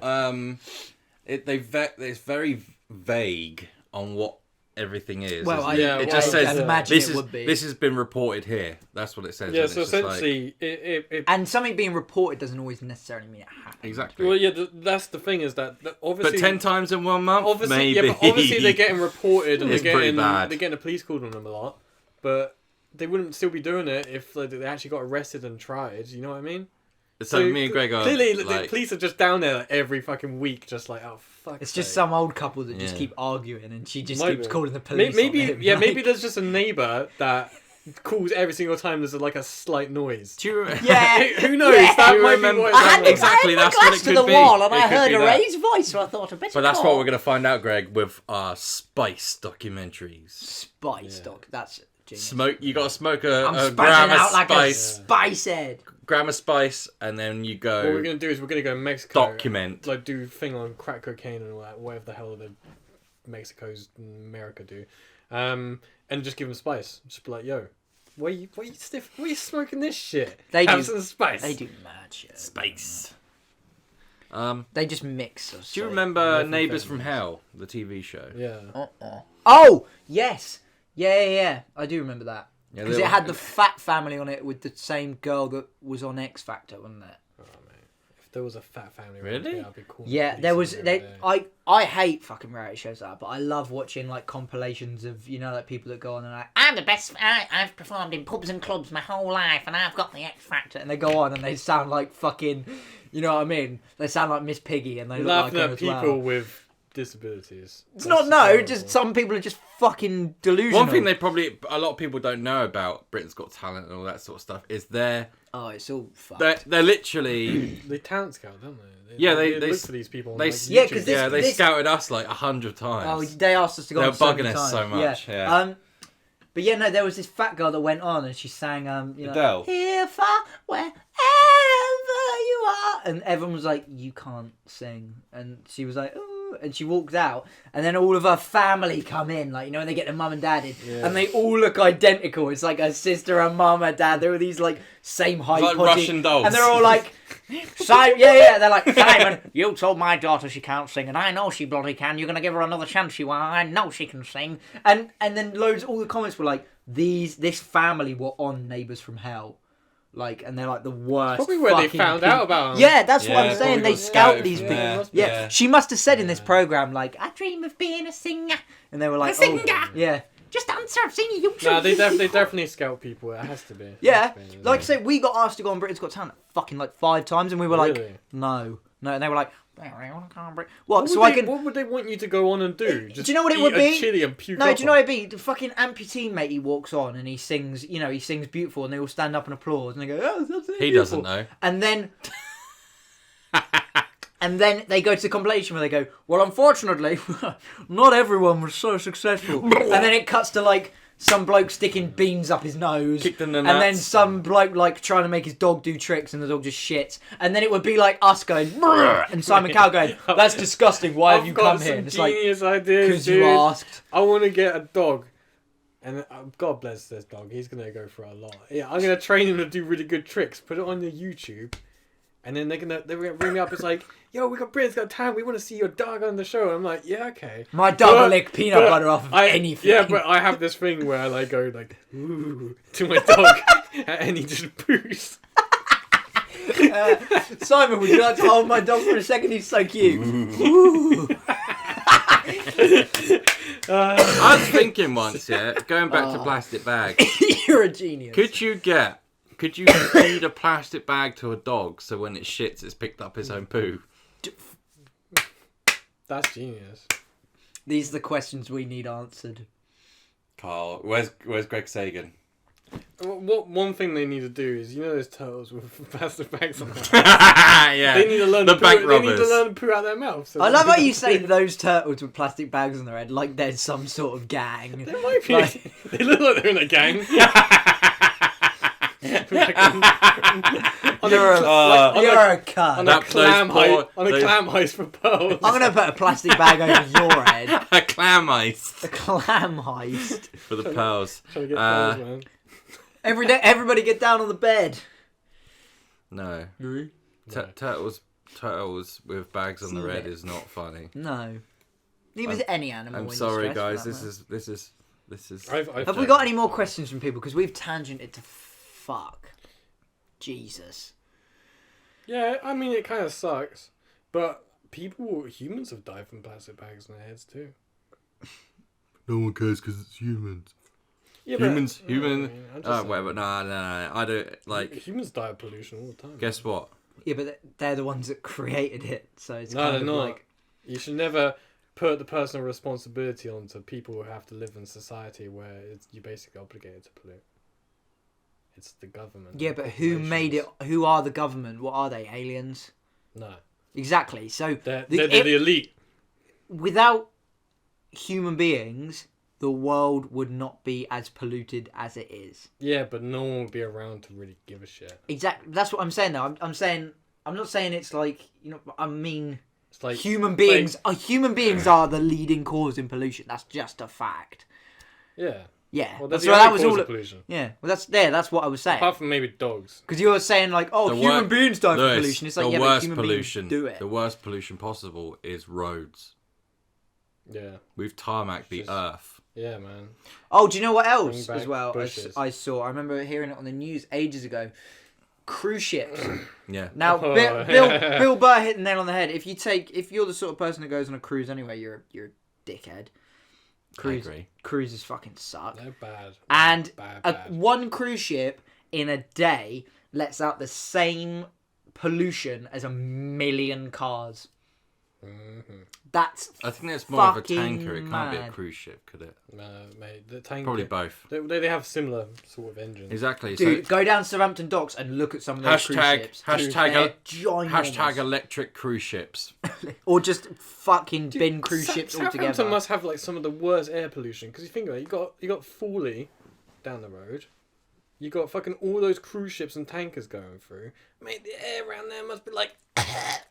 it's very vague on what everything is. Well, isn't Yeah, it? It well, just I says imagine this it is would be. this has been reported here. That's what it says. Yeah, and so it's just like- essentially it And something being reported doesn't always necessarily mean it happened. exactly. well yeah that's the thing is that obviously but 10 times in 1 month, obviously maybe. yeah, but obviously they're getting reported and It's they're pretty getting bad. they're getting a police called on them a lot, but they wouldn't still be doing it if they actually got arrested and tried. You know what I mean? So me and Greg are clearly the like, police are just down there like, every fucking week, just like oh fuck. It's just some old couple that just Yeah. keep arguing, and she just Might keeps be. calling the police. Maybe on him. yeah, like- maybe there's just a neighbour that calls every single time there's like a slight noise. do you Yeah. Who knows? Yeah. That Do you might remember- be what I it's had, like. Exactly, I had that's my what glass it to could the be. wall, and It I could heard be a that. raised voice, so I thought I better. But that's call. what we're going to find out, Greg, with our spice documentaries. Spice Yeah. dog. That's genius. Smoke. You got to smoke a I'm gram spazzing of out like a spice, spice head. gram of spice, and then you go What we're gonna do is we're gonna go to Mexico, document. like do thing on crack cocaine and all that, whatever the hell the Mexico's America do, and just give them spice. Just be like, yo, Why you smoking this shit? They Have do. some spice. They do mad shit. Space. They just mix. Do you remember Nothing Neighbours famous. from Hell, the TV show? Yeah. Oh yes, yeah. I do remember that Yeah, because they it were- had the fat family on it with the same girl that was on X Factor, wasn't it? Oh, mate. If there was a fat family, around Really? here, I'd be cool. Yeah, there was. I hate fucking reality shows like that, but I love watching like compilations of like people that go on and like I'm the best. I've performed in pubs and clubs my whole life, and I've got the X Factor. And they go on and they sound like fucking, you know what I mean? They sound like Miss Piggy, and they look like laughing her at as people well. with disabilities. It's That's not terrible. just some people are just fucking delusional. One thing a lot of people don't know about Britain's Got Talent and all that sort of stuff is it's all fucked. they're literally They talent scout, don't they? Yeah, they look for these people. On, they like, Yeah, YouTube. 'cause this- they scouted us like 100 times. Oh, they asked us to go They on were so many bugging us times. so much, yeah. But yeah, no, there was this fat girl that went on and she sang, Adele. Here, far, wherever you are. And everyone was like, you can't sing. And she was like, ooh. And she walked out. And then all of her family come in, like, when they get their mum and dad in. Yeah. And they all look identical. It's like her sister, her mum, her dad. They're all these, like, same height. Like podgy. Russian dolls. And they're all like, Simon, yeah. They're like, Simon, you told my daughter she can't sing, and I know she bloody can. You're gonna give her another chance. I know she can sing. And then all the comments were like, this family were on Neighbours from Hell, like, and they're like the worst. Probably where they fucking found people. out about them. Yeah, that's what Yeah, I'm saying. probably They got scout scouted these from people. there. Yeah. Yeah. She must have said in this program, like, I dream of being a singer, and they were like, A singer. oh, yeah. Just answer, I've seen you. No, they definitely scout people. It has to be. Yeah, It has to be, like I say, we got asked to go on Britain's Got Talent fucking like 5 times, and we were like, Really? no, and they were like, what? What So would I can. what would they want you to go on and do? Do you know what it eat would a be? chili and puke No, up do you know on? what it'd be? The fucking amputee mate, he walks on and he sings, he sings Beautiful, and they all stand up and applause, and they go, oh, that's He doesn't know. And then... And then they go to the compilation where they go, well, unfortunately, not everyone was so successful. And then it cuts to, like, some bloke sticking beans up his nose. Kicked in the and then nuts. some bloke, like, trying to make his dog do tricks and the dog just shits. And then it would be like us going, "Brrr," and Simon Cowell going, that's disgusting, why have you come here? And it's like, genius ideas, because dude. you asked. I want to get a dog. And God bless this dog. He's going to go for a lot. Yeah, I'm going to train him to do really good tricks. Put it on the YouTube. And then they're gonna ring me up. It's like, yo, we got Britain's Got Talent. We want to see your dog on the show. I'm like, yeah, okay. My dog will But- lick peanut but butter off of anything. Yeah, but I have this thing where I like go like, ooh, to my dog, and he just poos. Simon, would you like to hold my dog for a second? He's so cute. Ooh. I was thinking once, going back to plastic bags. You're a genius. Could you feed a plastic bag to a dog so when it shits, it's picked up its own poo? That's genius. These are the questions we need answered. Carl, where's Greg Sagan? What one thing they need to do is, those turtles with plastic bags on them. Yeah, They need to learn the to bank poo, they need robbers. to learn to poo out their mouth. So I love how you say those turtles with plastic bags on their head like they're some sort of gang. They might be. Like- They look like they're in a gang. You're a cunt. On a That- clam those heist for pearls. I'm going to put a plastic bag over your head. A clam heist A clam heist. for the pearls. Trying to get pearls, man. Every day, everybody get down on the bed. No, No. turtles with bags on See their head it. is not funny. No. Neither is any animal. I'm when sorry, you're stressed, guys. for that This is. I've Have we got any more questions from people? Because we've tangented to fuck. Jesus. Yeah, I mean, it kind of sucks. But humans have died from plastic bags in their heads too. No one cares because it's humans. Yeah, Humans. I mean, I'm just saying. Whatever. No. I don't like. Humans die of pollution all the time. Guess what? Yeah, but they're the ones that created it, so it's No, kind they're of not. like... You should never put the personal responsibility onto people who have to live in society where you're basically obligated to pollute. It's the government. Yeah, and but who made it? corporations. Who are the government? What are they? Aliens? No. Exactly. So They're the elite. without human beings, the world would not be as polluted as it is. Yeah, but no one would be around to really give a shit. Exactly. That's what I'm saying. Though I'm saying I'm not saying it's like I mean It's like human it's beings. Human beings are the leading cause in pollution. That's just a fact. Yeah. Yeah, Well, that's the what only that was cause all. of pollution. Yeah, well, that's what I was saying. Apart from maybe dogs. Because you were saying like, oh, The human wor- beings die from Lewis, pollution. It's like, the yeah, but worst human pollution, beings do it. the worst pollution possible is roads. Yeah. We've tarmacked the Just- earth. Yeah, man. Oh, do you know what Bring else back as well? bushes. I saw. I remember hearing it on the news ages ago. Cruise ships. Yeah. Now, Oh, Bill Burr hit the nail on the head. If you're the sort of person that goes on a cruise anyway, you're a dickhead. agree. Cruises fucking suck. They're bad. And Bad. one cruise ship in a day lets out the same pollution as 1,000,000 cars. Mm-hmm. That's I think that's more of a fucking tanker. It can't be a mad. cruise ship, could it? Mate, the tank. Probably both. They have similar sort of engines. Exactly. Dude, go down Southampton docks and look at some of those cruise ships. They're ginormous. Hashtag electric cruise ships. Or just fucking bin cruise ships Southampton altogether. must have like some of the worst air pollution because you think about it, you got Fawley down the road, you got fucking all those cruise ships and tankers going through. Mate, the air around there must be like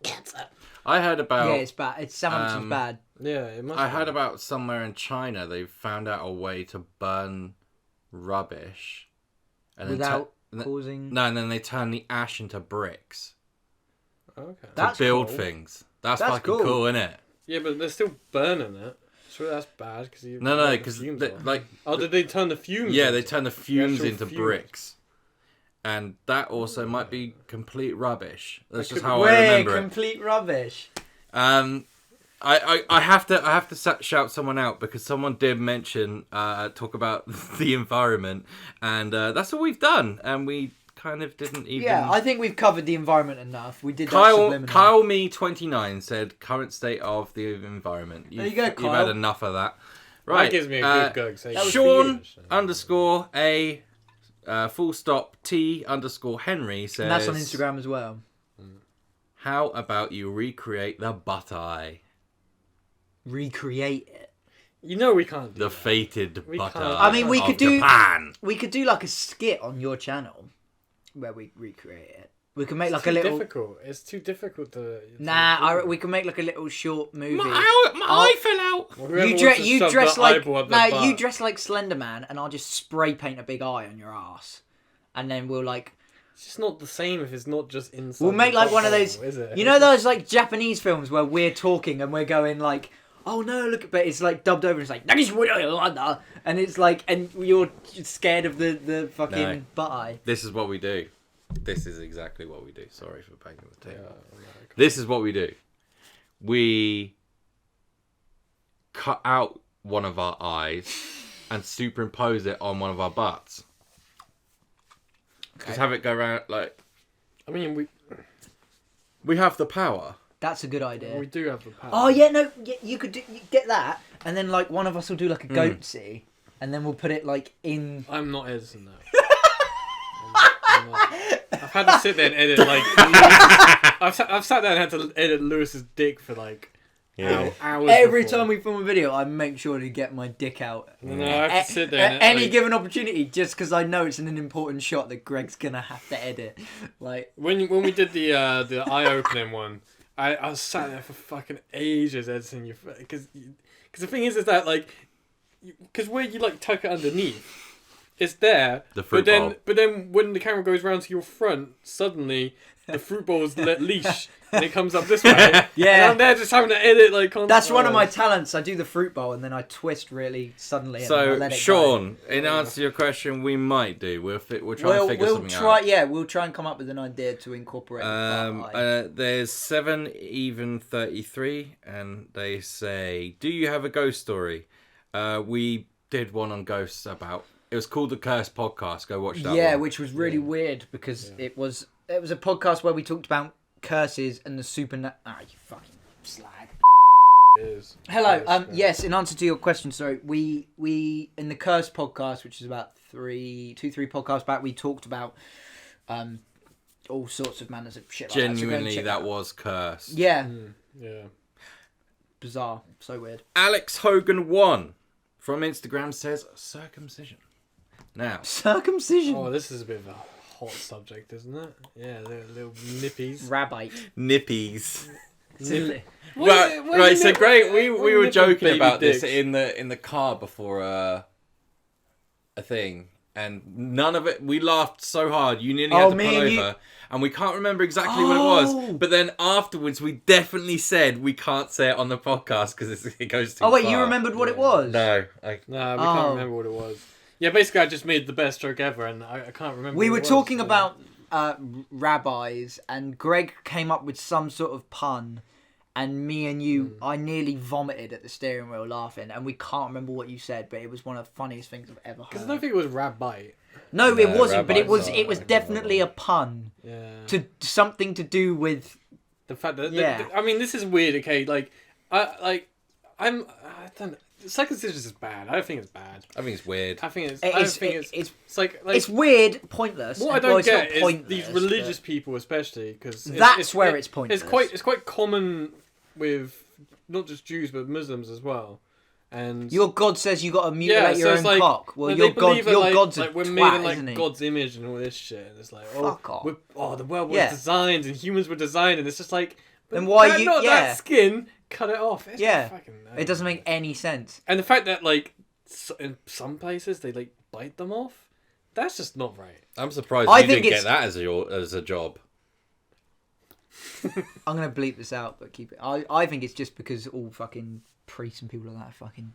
cancer. I heard about. Yeah, it's bad. It's Southampton's bad. Yeah, it must. I heard about somewhere in China they found out a way to burn rubbish, and Without then causing... no, and then they turn the ash into bricks Okay. That's to build cool. things. That's That's fucking cool. cool, isn't it? Yeah, but they're still burning it. Sure, that's bad because you. No, let the because fumes off. like Oh, did they turn the fumes? yeah, into they it? turn the fumes actual into fumes. bricks, and that also might be complete rubbish. That's That just could how be- I remember it. complete rubbish. I have to shout someone out because someone did mention talk about the environment, and that's all we've done, and we kind of didn't even. Yeah, I think we've covered the environment enough. We did that subliminal. Kyle me 29 said current state of the environment. There you go, You've Kyle. had enough of that. Right, That gives me a good gug. So that was Sean for you. underscore a full stop T underscore Henry says. And that's on Instagram as well. How about you recreate the butt eye? Recreate it. You know we can't do The that. fated We butt can't- eye. I mean, we of could do- Japan. We could do like a skit on your channel where we recreate it. We could make It's like too a little. difficult. It's too difficult to. We can make like a little short movie. My eye fell out. Whoever You, wants to you shove dress the like eyeball up their you butt. dress like Slender Man, and I'll just spray paint a big eye on your ass, and then we'll like It's just not the same if it's not just inside. we'll make the like one of butthole, those. Is it? You know those like Japanese films where we're talking and we're going like, oh no, look, but it's like dubbed over. And it's like and it's like, and you're scared of the fucking No. butt eye. This is what we do. This is exactly what we do. Sorry for banging the Yeah, table. no, This is what we do. We cut out one of our eyes and superimpose it on one of our butts. Just have it go around like I mean, we have the power. That's a good idea. we do have the power. Oh yeah, no, you could you get that, and then like one of us will do like a goatsy, and then we'll put it like in. I'm not editing that. I'm not. I've had to sit there and edit like. I've sat there and had to edit Lewis's dick for like hours. Every before. time we film a video, I make sure to get my dick out. No, I have to sit there. At And, any like, given opportunity, just because I know it's an important shot that Greg's gonna have to edit. Like, when we did the eye opening one, I was sat there for fucking ages editing you because the thing is that like because where you like tuck it underneath, it's there. The fruit bowl. But then when the camera goes round to your front, suddenly the fruit bowl's let leash and it comes up this way. Yeah. and I'm there just having to edit like. that's one of my talents. I do the fruit bowl and then I twist really suddenly. And then I So let it Sean, in answer to your question, we might do. We'll try and figure we'll something try. out. Yeah, we'll try and come up with an idea to incorporate. the butt eye. There's 7even33, and they say, "Do you have a ghost story?" We did one on ghosts about. It was called the Curse Podcast. Go watch that. Yeah, one. which was really weird because it was a podcast where we talked about curses and the supernatural. Ah, you fucking slag. Is. Hello. Yes, Yes. In answer to your question, sorry, we in the Curse podcast, which is about three podcasts back, we talked about all sorts of manners of shit. Like Genuinely, that that was Curse. Yeah, Yeah. bizarre, so weird. Alex Hogan 1 from Instagram says Circumcision. Now, Circumcision. Oh, this is a bit of a hot subject, isn't it? Yeah, they're little nippies. Rabbite. nippies. Silly. Right. So great. We were nipple joking baby about dicks? this in the car before a thing, and none of it. We laughed so hard, you nearly Oh, had to me pull and over, and we can't remember exactly what it was. But then afterwards, we definitely said we can't say it on the podcast because it goes too Oh wait, far. you remembered what it was? No, No, we can't remember what it was. Yeah, basically, I just made the best joke ever, and I can't remember. We what were it was, talking so- about rabbis, and Greg came up with some sort of pun, and me and you, I nearly vomited at the steering wheel laughing, and we can't remember what you said, but it was one of the funniest things I've ever Because I heard. don't think it was rabbi. No, it wasn't, but it rabbis was are- definitely a pun Yeah. to something to do with. The fact that Yeah. I mean, this is weird. Okay, I don't. Circumcision is bad. I don't think it's bad. I think it's weird. I think it's. It I don't is- think it- it's like It's weird, pointless. what I and- don't well, it's get not is pointless, these but- religious people, especially because That's where it's pointless. It's quite common with not just Jews but Muslims as well. And Your God says you got to mutilate so your it's own like, cock. Well, they your God, believe that, your God's a like we're twat, made in like isn't he? God's image and all this shit. And it's like, Fuck off. the world was Yeah. designed and humans were designed, and it's just like, but Then why that- you- not yeah. that skin? Cut it off. It's Yeah. fucking, It doesn't make any sense. And the fact that like in some places they like bite them off, that's just not right. I'm surprised I you think didn't it's- get that as a job. I'm gonna bleep this out, but keep it. I think it's just because all fucking priests and people like that are fucking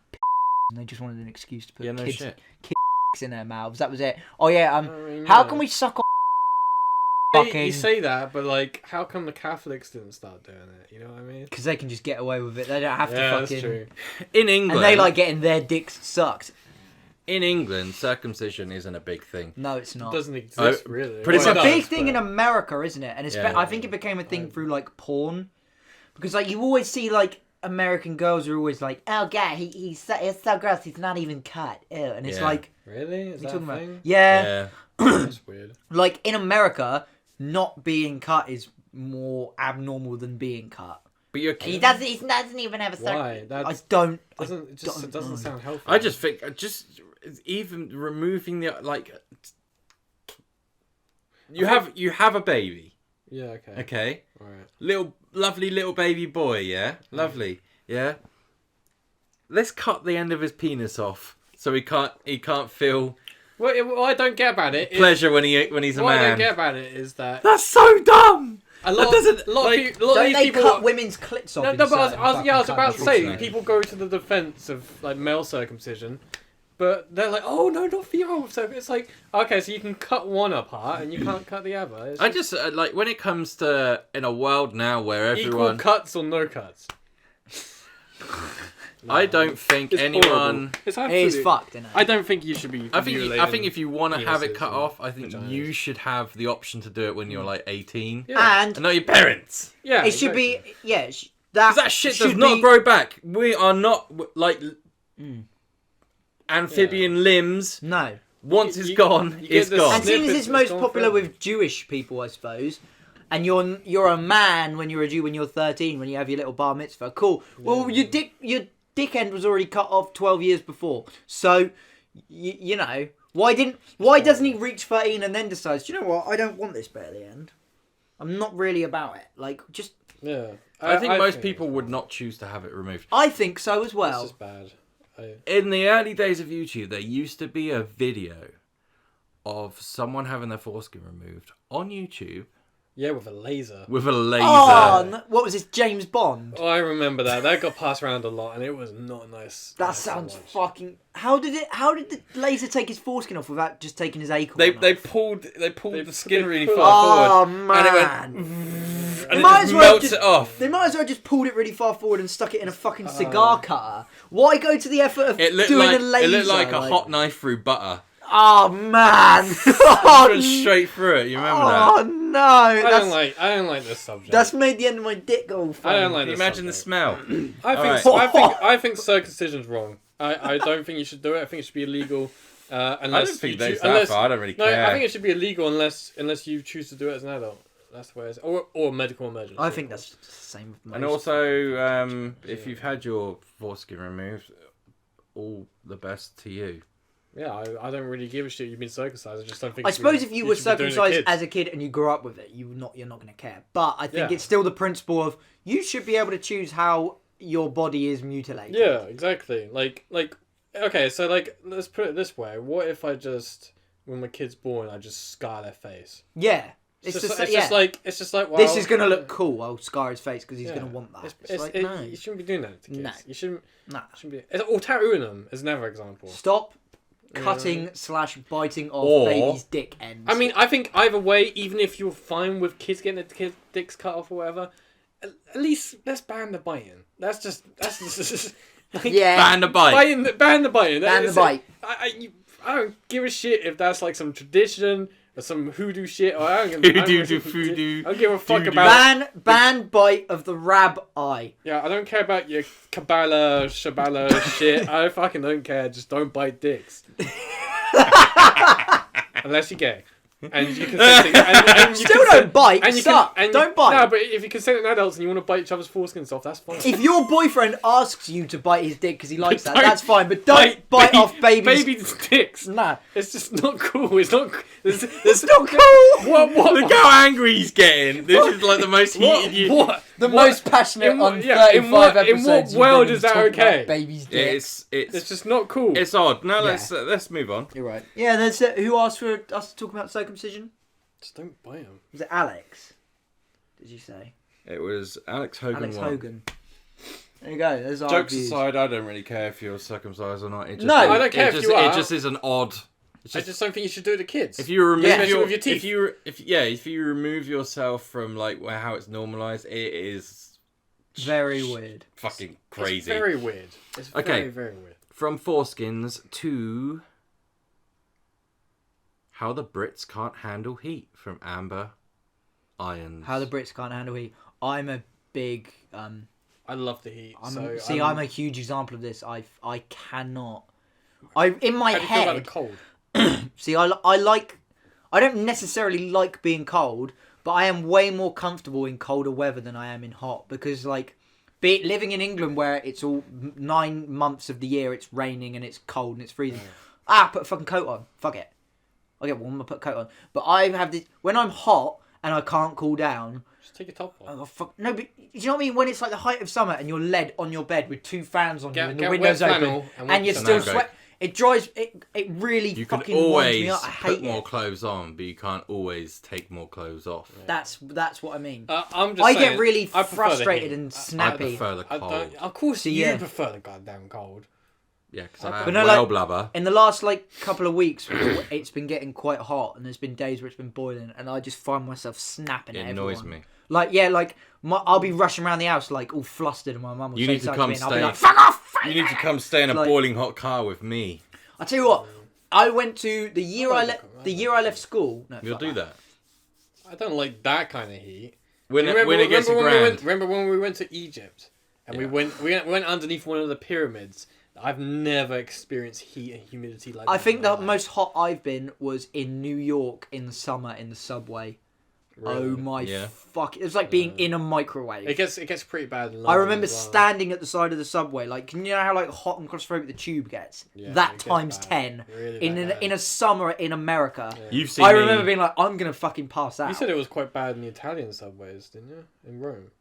and they just wanted an excuse to put Yeah, no kids shit. in their mouths. That was it. Oh yeah. I mean, How yeah. can we suck on? You Fucking say that, but like, how come the Catholics didn't start doing it? You know what I mean? because they can just get away with it. They don't have to Yeah, fucking. that's true. In England, And they like getting their dicks sucked. in England, circumcision isn't a big thing. No, it's not. It doesn't exist really. pretty It's much a does, big thing in America, isn't it? And Yeah. I think it became a thing through like porn, because like you always see like American girls are always like, oh god, he's so gross, he's not even cut. Ew. And it's Yeah. like, Really? Is what that are you a talking thing? about? Yeah, Yeah. That's weird. like in America, not being cut is more abnormal than being cut. But you're He doesn't even have a Why? That I don't. doesn't don't doesn't know. sound healthy. I just think even removing the like you have a baby, Yeah. Okay. okay? All right. Lovely little baby boy, yeah? Lovely. Yeah. Let's cut the end of his penis off so he can't feel What I don't get about it is pleasure when he's a what I don't man. get about it is that That's so dumb. a lot doesn't- of like- these Don't they people. cut women's clits off? No, in but certain I was fucking about to countries? say Right. people go to the defense of like male circumcision, but they're like, oh no, not female. So it's like, okay, so you can cut one apart and you can't cut the other. It's I just like when it comes to in a world now where equal everyone cuts or no cuts. I don't think It's anyone horrible. It's It is absolutely. fucked, isn't it? I don't think you should be. I think if you want to have it penises cut and off, I think vaginas. you should have the option to do it when you're like 18. Yeah. And And not your parents. Yeah, it should be that. Because that shit should does not be- grow back. We are not like amphibian limbs. No. Once You- it's you- gone, you get it's the gone. And seeing as Snippets it's that's most gone popular forever. with Jewish people, I suppose, and you're a man when you're a Jew when you're 13 when you have your little bar mitzvah. Cool. Well, your dick end was already cut off 12 years before. So, you know, why doesn't he reach 13 and then decides, do you know what? I don't want this bit at the end. I'm not really about it. Like, just Yeah. I think most people would not choose to have it removed. I think so as It's well. just bad. In the early days of YouTube, there used to be a video of someone having their foreskin removed on YouTube Yeah, with a laser. with a laser. Oh, what was this, James Bond? Oh, I remember that. That got passed around a lot, and it was not nice. That nice to sounds watch. fucking. How did the laser take his foreskin off without just taking his acorn? They off? pulled the skin they really pulled- far Oh forward, man! and it went and They it might just as well melts just- it off. They might as well just pulled it really far forward and stuck it in a fucking cigar cutter. Why go to the effort of It looked doing like a laser? it looked like a hot knife through butter. Oh man! Went straight through it. You remember Oh that? no! I That's don't like this subject. that's made the end of my dick go. I don't funny. like Can you this imagine the subject. smell? I think circumcision's wrong. I don't think you should do it. I think it should be illegal. Unless I don't think you that's choo- that unless, far. I don't really No, care. I think it should be illegal unless you choose to do it as an adult. That's the way it's or medical emergency. I think that's the same with most. And also, if you've had your foreskin removed, all the best to you. Yeah, I don't really give a shit. You've been circumcised. I just don't think. I suppose if you were should be doing it to circumcised kids. as a kid and you grew up with it, you're not going to care. But I think Yeah. it's still the principle of you should be able to choose how your body is mutilated. Yeah, exactly. Like Okay, so like, let's put it this way. What if I just, when my kid's born, I just scar their face? Yeah. It's just just like, well, this is gonna look cool. I'll scar his face because he's yeah. gonna want that. No. You shouldn't be doing that to kids. No. You shouldn't. Nah. Shouldn't be. Or tattooing them is another example. Stop cutting / biting off Or- baby's dick ends. I mean, I think either way, even if you're fine with kids getting their kids' dicks cut off or whatever, at least let's ban the biting. That's just like, yeah. Ban the bite. ban the biting. Ban the bite. I don't give a shit if that's like some tradition or some hoodoo shit. Or I don't Voodoo. I don't give a fuck about. Ban bite of the rab eye. Yeah, I don't care about your Kabbalah, Shabbalah shit. I fucking don't care. Just don't bite dicks. Unless you're gay. And you can Still don't bite. Don't bite. No, but if you consent in adults and you want to bite each other's foreskins off, that's fine. If your boyfriend asks you to bite his dick because he likes that, that's fine. But don't bite off baby's dicks. Nah, it's just not cool. It's not. it's not cool. What? Look how angry he's getting. This is like the most heated. What? The most passionate on 35 episodes. In what world is that okay? Baby's dick. It's just not cool. It's odd. Now let's move on. You're right. Yeah, there's who asked for us to talk about circumcision? Just don't bite him. Was it Alex? Did you say? It was Alex Hogan. Alex Hogan. There you go. There's our Jokes views. aside, I don't really care if you're circumcised or not. It just, No, I don't care if just, you are. It just is an odd. I just don't think you should do it to kids. If you remove Especially with your teeth. if you remove yourself from like how it's normalized, it is very weird. fucking crazy. It's very weird. It's very, very weird. From foreskins to how the Brits can't handle heat from Amber Irons. How the Brits can't handle heat. I'm a big. I love the heat. I'm a huge example of this. I cannot. In my How do you feel head. about the cold? See, I don't necessarily like being cold, but I am way more comfortable in colder weather than I am in hot because, like, living in England where it's all 9 months of the year, it's raining and it's cold and it's freezing. Put a fucking coat on. Fuck it. I'll get warm. I'll put a coat on. But I have this when I'm hot and I can't cool down. Just take your top off. No, but you know what I mean? When it's like the height of summer and you're led on your bed with 2 fans on you and the windows open and you're still sweating. It dries. It really you fucking can winds me always up. I hate put more it. clothes on, but you can't always take more clothes off. Yeah. That's what I mean. I'm just I saying, get really I prefer the frustrated heat. and I snappy. prefer the cold. Of course, See, you yeah. prefer the goddamn cold. Yeah, because But I have no, well like, blubber. In the last couple of weeks, it's been getting quite hot, and there's been days where it's been boiling, and I just find myself snapping at everyone. It annoys me. I'll be rushing around the house all flustered, and my mum will You say need to something come to me, and I'll be stay. like, "Fuck off!" You need to come stay in a boiling hot car with me. I tell you what, I went to the year I left school. No, You'll do that. I don't like that kind of heat. When it gets a grand. Remember when we went to Egypt and we went underneath one of the pyramids? I've never experienced heat and humidity like that. I think the most hot I've been was in New York in the summer in the subway. Really? Oh my fuck! It was like being in a microwave. It gets pretty bad. In London I remember as well. standing at the side of the subway, can you know how hot and claustrophobic the tube gets? Yeah, that it gets times bad. 10 Really in a summer in America. Yeah. You've seen. I remember being like, I'm gonna fucking pass out. You said it was quite bad in the Italian subways, didn't you? In Rome.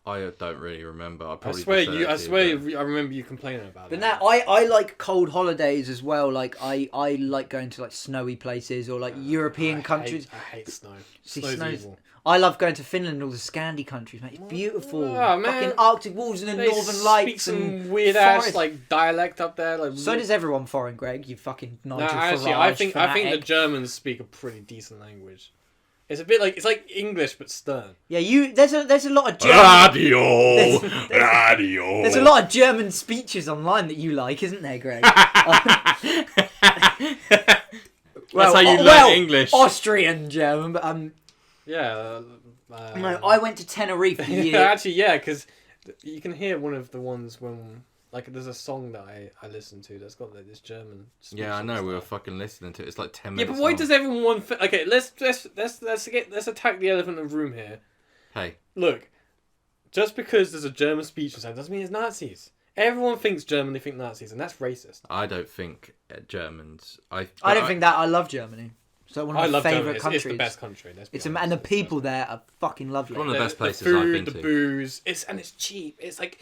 I don't really remember. I swear I remember you complaining about But that. now I like cold holidays as well. I like going to snowy places or European countries. I hate snow. See, Snow's evil. I love going to Finland, all the Scandi countries, mate. It's beautiful. Oh, man. Fucking Arctic wolves and the They Northern Lights speak and some weird ass forest. dialect up there. So does everyone foreign, Greg. You fucking Nigel Farage I think the fanatic. Germans speak a pretty decent language. It's a bit it's like English but stern. Yeah, there's a lot of German. Radio. There's a lot of German speeches online that you like, isn't there, Greg? That's how you learn English. Austrian German, but Yeah. no, I went to Tenerife a year. Actually, yeah, because you can hear one of the ones when there's a song that I listen to that's got this German. Yeah, I know. We were fucking listening to it. It's like 10 minutes. Yeah, but why long. does everyone? Okay, let's attack the elephant in the room here. Hey, Look, just because there's a German speech or something doesn't mean it's Nazis. Everyone thinks German, they think Nazis, and that's racist. I don't think Germans. I don't think that. I love Germany. So one I of my love Germany. favourite countries. It's the best country. Let's be It's honest. and the It's people there are fucking lovely. One of the best places the food, I've been to. the booze. It's cheap. It's like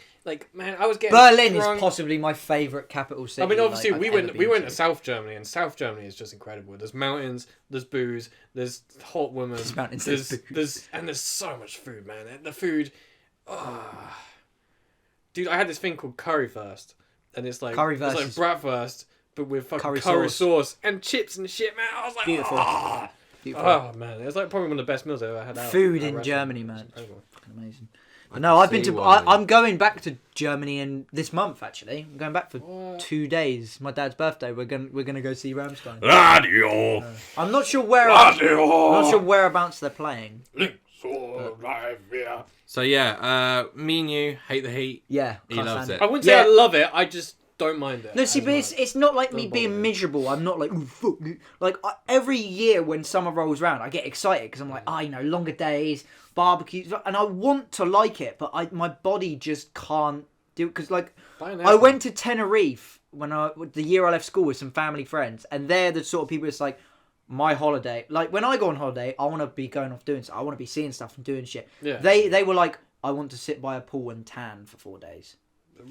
man, I was getting Berlin drunk. is possibly my favourite capital city. I mean, obviously, like, we I've went ever we been went to South Germany, and South Germany is just incredible. There's mountains, there's booze, there's hot women, There's mountains, there's so much food, man. The food, dude, I had this thing called currywurst, and it's like Currywurst it's like bratwurst, but with fucking curry sauce and chips and shit, man. I was like, Beautiful. oh, Beautiful. man, it was like probably one of the best meals I've ever had. Food at in a Germany, restaurant. man. It was incredible. Fucking amazing. I No, can I've been see to. why. I'm going back to Germany in this month. Actually, I'm going back for What? 2 days. My dad's birthday. We're gonna go see Rammstein. Radio. I'm not sure where. Radio. I'm not sure whereabouts they're playing. So yeah, me and you hate the heat. Yeah, He can't loves stand it. I wouldn't say Yeah. I love it. I just don't mind it. No, see, as but much. it's not like me Don't being bother me. miserable. I'm not like, "Ooh, fuck me." Like every year when summer rolls around, I get excited because I'm like, longer days, barbecues, and I want to like it, but my body just can't do it because like I went to Tenerife the year I left school with some family friends, and they're the sort of people. It's like my holiday. Like when I go on holiday, I want to be going off doing stuff. I want to be seeing stuff and doing shit. Yeah. They were like, I want to sit by a pool and tan for 4 days.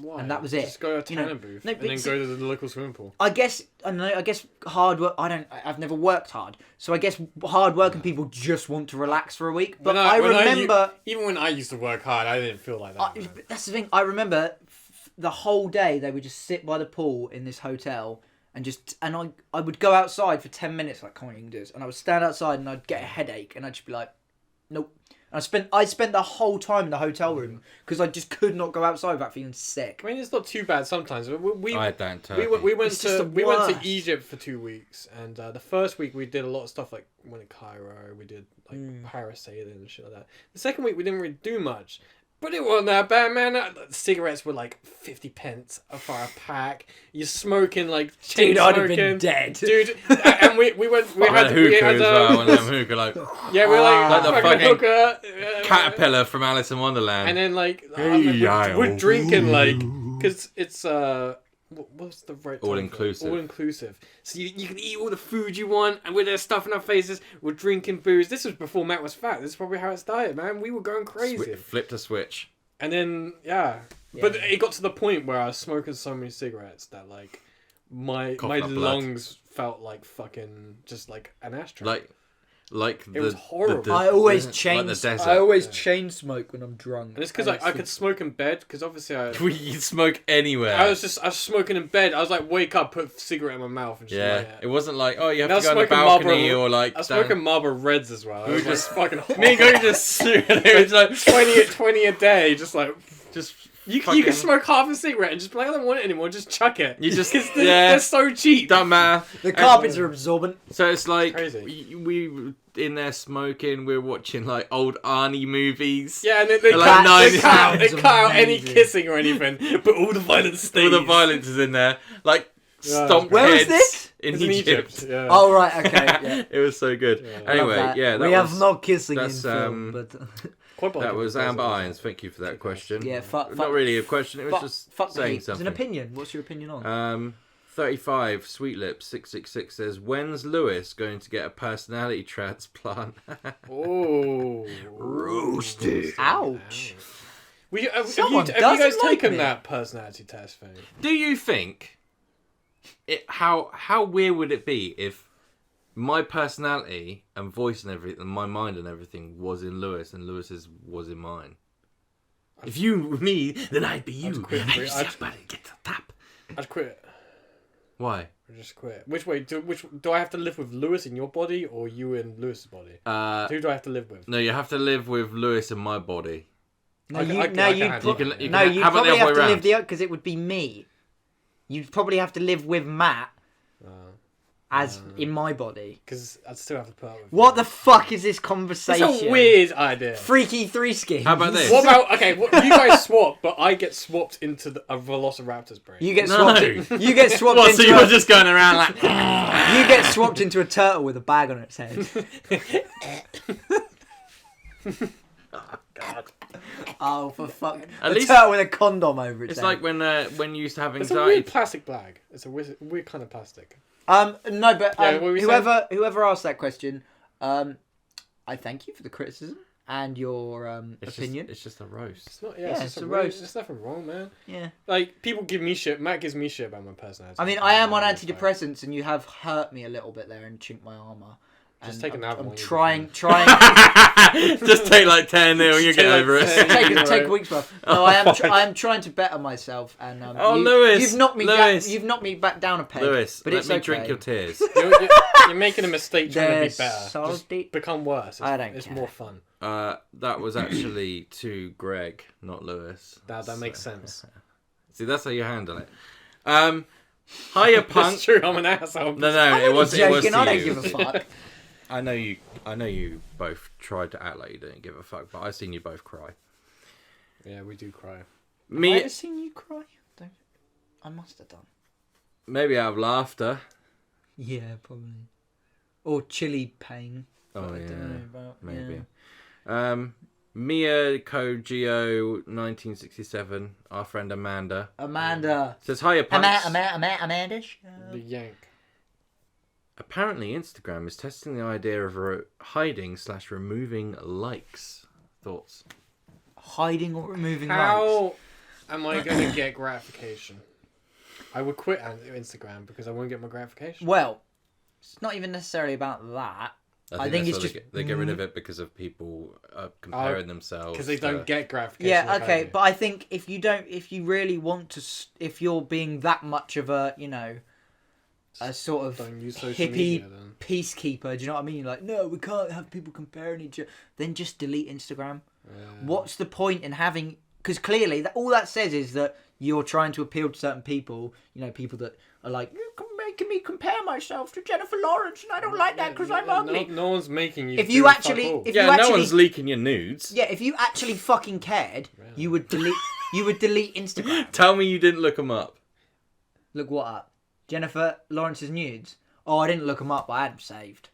Why? and that was it. Just go to a You know, tanning booth no, and but then see- go to the local swimming pool. I guess I don't know. I guess hard work. I've never worked hard, so I guess hard working people just want to relax for a week. But I remember even when I used to work hard, I didn't feel like that. man. that's the thing. I remember the whole day they would just sit by the pool in this hotel and I would go outside for 10 minutes. Like, come on, you can do this. And I would stand outside and I'd get a headache and I'd just be like, nope. And I spent the whole time in the hotel room because I just could not go outside without feeling sick. I mean, it's not too bad sometimes. I had that in Turkey. We went It's just to the went to worst. Egypt for 2 weeks, and the first week we did a lot of stuff like went to Cairo. We did like parasailing and shit like that. The second week we didn't really do much, but it wasn't that bad, man. Cigarettes were like 50 pence for a pack. You're smoking like chain Dude, I'd have smoking. been dead. Dude. And we went. We had hookah as well, and then hookah like yeah, we were like, Like the fucking fucking hookah. caterpillar from Alice in Wonderland. And then like Hey, we're drinking like because it's what's the right All term for it? inclusive. All inclusive. So you can eat all the food you want, and we're there stuffing our faces. We're drinking booze. This was before Matt was fat. This is probably how it started, man. We were going crazy. Flipped a switch. And then but it got to the point where I was smoking so many cigarettes that like my Coughing up blood. lungs felt like fucking just like an ashtray. Like It was horrible. I always like chain. the desert. I always chain smoke when I'm drunk. And it's because I could smoke in bed because obviously You smoke anywhere. I was smoking in bed. I was like, wake up, put a cigarette in my mouth, and just yeah, light it. it wasn't like, oh, you have And I to go on the was smoking balcony Marlboro- or like. I was down- smoking Marlboro Reds as well. It was just- just fucking. Me and Go just it was like 20 a day, just like just you fucking- can smoke half a cigarette and just be like, I don't want it anymore. Just chuck it. You just- because yeah. they're so cheap. don't matter. The carpets are absorbent. So it's like Crazy. we were in there smoking. We're watching like old Arnie movies. Yeah, and they Like cut out sounds any amazing. kissing or anything, but all the violence stays. All the violence is in there. Like stomped Where was heads this? in It's in Egypt. Egypt. Yeah. Oh right, okay. Yeah. It was so good. Yeah. Anyway, Love that. yeah, that we was, have no kissing in that's, film, but Quite that possible was because Amber of- Irons. Thank you for that question. yeah, fuck. Not really a question. It was fuck, just fuck the saying heat. something. It's an opinion. What's your opinion on? 35 Sweet Lips 666 says, when's Lewis going to get a personality transplant? Oh, Roasted. Ouch. Have you Someone guys doesn't like taken me. that personality test thing? Do you think how weird would it be if my personality and voice and everything, and my mind and everything was in Lewis and Lewis's was in mine? If you were me, then I'd be you. I'd Get to the top. I'd quit. Why? I'd just quit. Which way? Do I have to live with Lewis in your body or you in Lewis's body? Who do I have to live with? No, you have to live with Lewis in my body. No, I can you'd handle it. You can you'd have it the probably other have way to live round. the other because it would be me. You'd probably have to live with Matt as in my body. Because I'd still have to put up with What the fuck is this conversation? It's a weird idea. Freaky Threeskins. How about this? What about you guys swap, but I get swapped into a Velociraptor's brain. You get No. swapped. You get swapped What, so into. you're just going around like... You get swapped into a turtle with a bag on its head. God. Oh, for fuck! At A least- turtle with a condom over its It's head. like when you used to have It's a anxiety. weird plastic bag. It's a weird kind of plastic. No, but Yeah, what were we whoever asked that question, I thank you for the criticism and your opinion. It's just a roast. It's not. Yeah, It's it's just a a roast. roast. There's nothing wrong, man. Yeah. Like people give me shit. Matt gives me shit about my personality. I mean, I am on antidepressants, and you have hurt me a little bit there and chinked my armor. Just take another one. I'm trying. Just take like 10 and you get over it. Take a week's worth. No, I am trying to better myself, and Lewis, you've knocked me Lewis. You've knocked me back down a peg. Lewis, but let it's me okay. drink your tears. You're making a mistake trying to They're be better. salty. Just become worse. I don't It's care. more fun. That was actually to Greg, not Lewis. That makes sense. See, that's how you handle it. Hiya, punk. It's true. I'm an asshole. No, it was Joking, to I don't you. give a fuck. I know you both tried to act like you didn't give a fuck, but I've seen you both cry. Yeah, we do cry. Have I Me, ever seen you cry? I must have done. maybe out of laughter. Yeah, probably. Or chilly pain. Oh, but I yeah, don't know about, maybe. Yeah. Mia Kogio 1967, our friend Amanda. Amanda. Says, hiya, punks. Amanda. The yank. Apparently, Instagram is testing the idea of hiding/removing likes. Thoughts? Hiding or removing likes. How am I going to get gratification? I would quit Instagram because I won't get my gratification. Well, it's not even necessarily about that. I think it's that's why just they get rid of it because of people comparing themselves because they don't get gratification. Yeah, like I okay, do. but I think if you really want to, if you're being that much of a, a sort of Don't use social hippie media, then. peacekeeper, do you know what I mean? Like, no, we can't have people comparing each other. Then just delete Instagram. What's the point in having? Because clearly, all that says is that you're trying to appeal to certain people. People that are like, you're making me compare myself to Jennifer Lawrence, and I don't like that because I'm ugly. No one's making you. If do you fuck actually, all. if Yeah, you actually, no one's leaking your nudes. yeah, if you actually fucking cared, you would delete. You would delete Instagram. Tell me you didn't look them up. Look what up, Jennifer Lawrence's nudes. Oh, I didn't look them up, but I had them saved.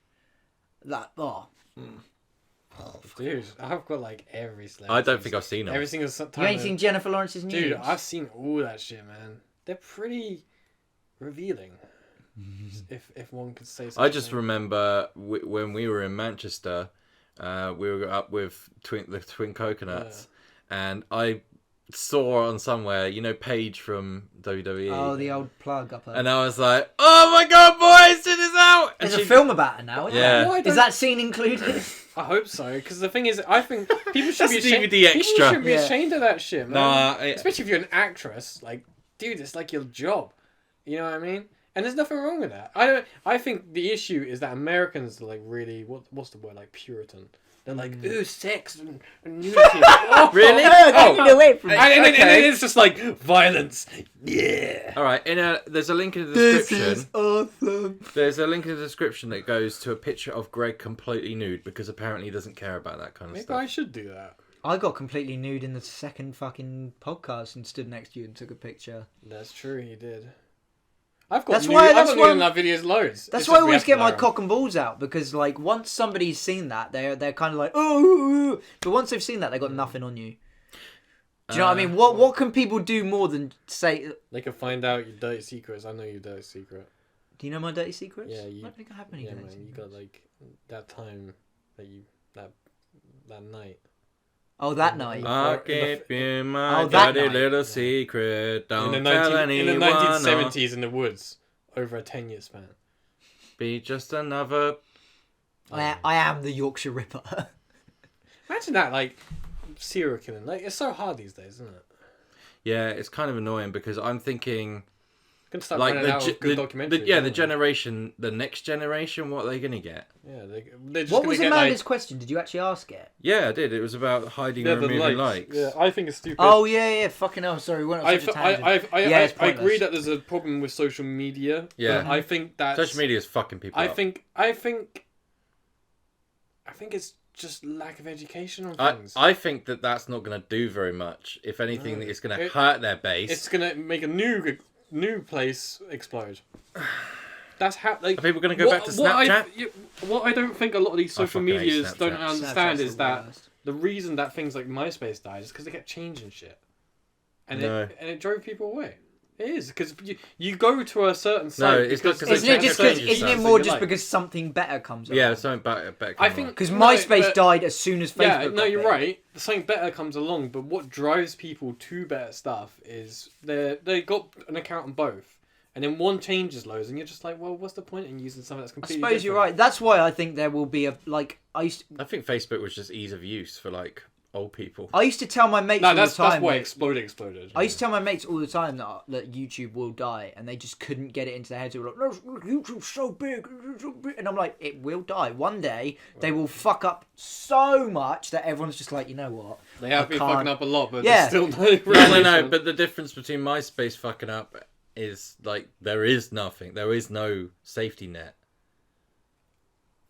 Dude, I've got like every celebrity. I don't think I've seen them. Every single time. You ain't seen Jennifer Lawrence's nudes? Dude, I've seen all that shit, man. They're pretty revealing. If one could say so. I just remember when we were in Manchester, we were up with the Twin Coconuts, and I saw on somewhere, Paige from WWE. Oh, the old plug up there. And I was like, oh my god, boys, check this out! And There's a film about it now, isn't Yeah. there? Is that scene included? I hope so, because the thing is, I think people should be That's ashamed. DVD extra. People should be Yeah. ashamed of that shit, man. Nah, Especially if you're an actress, like, dude, it's like your job. You know what I mean? And there's nothing wrong with that. I think the issue is that Americans are like really what's the word, like Puritan. They're like, ooh, sex and nudity. Oh, Really? Get away from me. and Okay. it's just like violence. Yeah. all right. There's a link in the description. awesome. There's a link in the description that goes to a picture of Greg completely nude because apparently he doesn't care about that kind of Maybe stuff. I should do that. I got completely nude in the second fucking podcast and stood next to you and took a picture. That's true, he did. I've got That's nude, why- I've that's got why- nude in our videos loads. That's It's why I just we always have to get my blur 'em. cock and balls out, because like once somebody's seen that, they're kind of like, oh, but once they've seen that, they got nothing on you. Do you know what I mean? What can people do more than say? They can find out your dirty secrets. I know your dirty secret. Do you know my dirty secrets? Yeah, I don't think I have many Yeah, dirty man, you secrets. got like that time that night. Oh, that night. I'll in the- keep you my Oh, that dirty night. little Yeah. secret. Don't in the tell 19, in the anyone. 1970s in the woods over a 10-year span. Be just another. I am the Yorkshire Ripper. Imagine that, like serial killing. Like it's so hard these days, isn't it? Yeah, it's kind of annoying because I'm thinking Gonna start like running out of good documentaries. the next generation. What are they gonna get? Yeah, they're just What gonna was get Amanda's like, question? Did you actually ask it? Yeah, I did. It was about hiding yeah, and the removing likes. likes. Yeah, I think it's stupid. Oh yeah, fucking hell. Sorry, we went on such a tangent. It's I agree pointless. that there's a problem with social media. Yeah. but I think that Social media is fucking people I up. think it's just lack of education on things. I think that's not going to do very much. If anything, No. it's going to hurt their base. It's gonna make a new place explode. That's how. Like, Are people going to go back to Snapchat? What I don't think a lot of these social fucking hate medias don't Snapchat. understand Snapchat's is the that worst. the reason that things like MySpace died is because they kept changing shit, and No. it drove people away. It is because you go to a certain site. it's not 'cause Isn't it just because? Isn't it more just because something better comes along? Yeah, something better. I think Because MySpace died as soon as Facebook. Yeah, no, got you're big. right. Something better comes along, but what drives people to better stuff is they got an account on both, and then one changes loads, and you're just like, well, what's the point in using something that's I completely? suppose you're different? right. That's why I think there will be a like. I think Facebook was just ease of use for like old people. I used to tell my mates No, all that's the time. why that- exploded. I used to tell my mates all the time that YouTube will die, and they just couldn't get it into their heads. They were like, "No, YouTube's so big, and I'm like, it will die one day. They will fuck up so much that everyone's just like, you know what? They have been fucking up a lot, but Yeah. there's still no No. realization. But the difference between MySpace fucking up is like there is nothing. There is no safety net.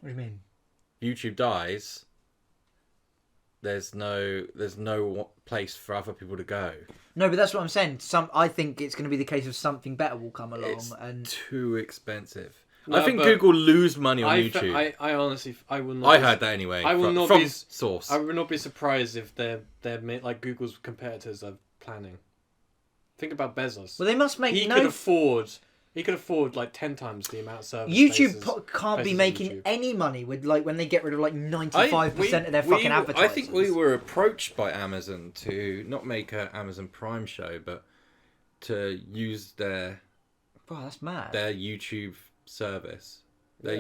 What do you mean? YouTube dies. There's no place for other people to go. No, but that's what I'm saying. I think it's going to be the case of something better will come along, It's and too expensive. No, I think but Google lose money on YouTube. I honestly, I will not. I heard that anyway. I will not from be source. I would not be surprised if they're made, like Google's competitors are planning. Think about Bezos. well, they must make He no. could afford like 10 times the amount of service. YouTube spaces- can't be spaces making YouTube. any money with like when they get rid of like 95% of their fucking advertising. I think we were approached by Amazon to not make an Amazon Prime show, but to use their Bro, that's mad. YouTube service. Their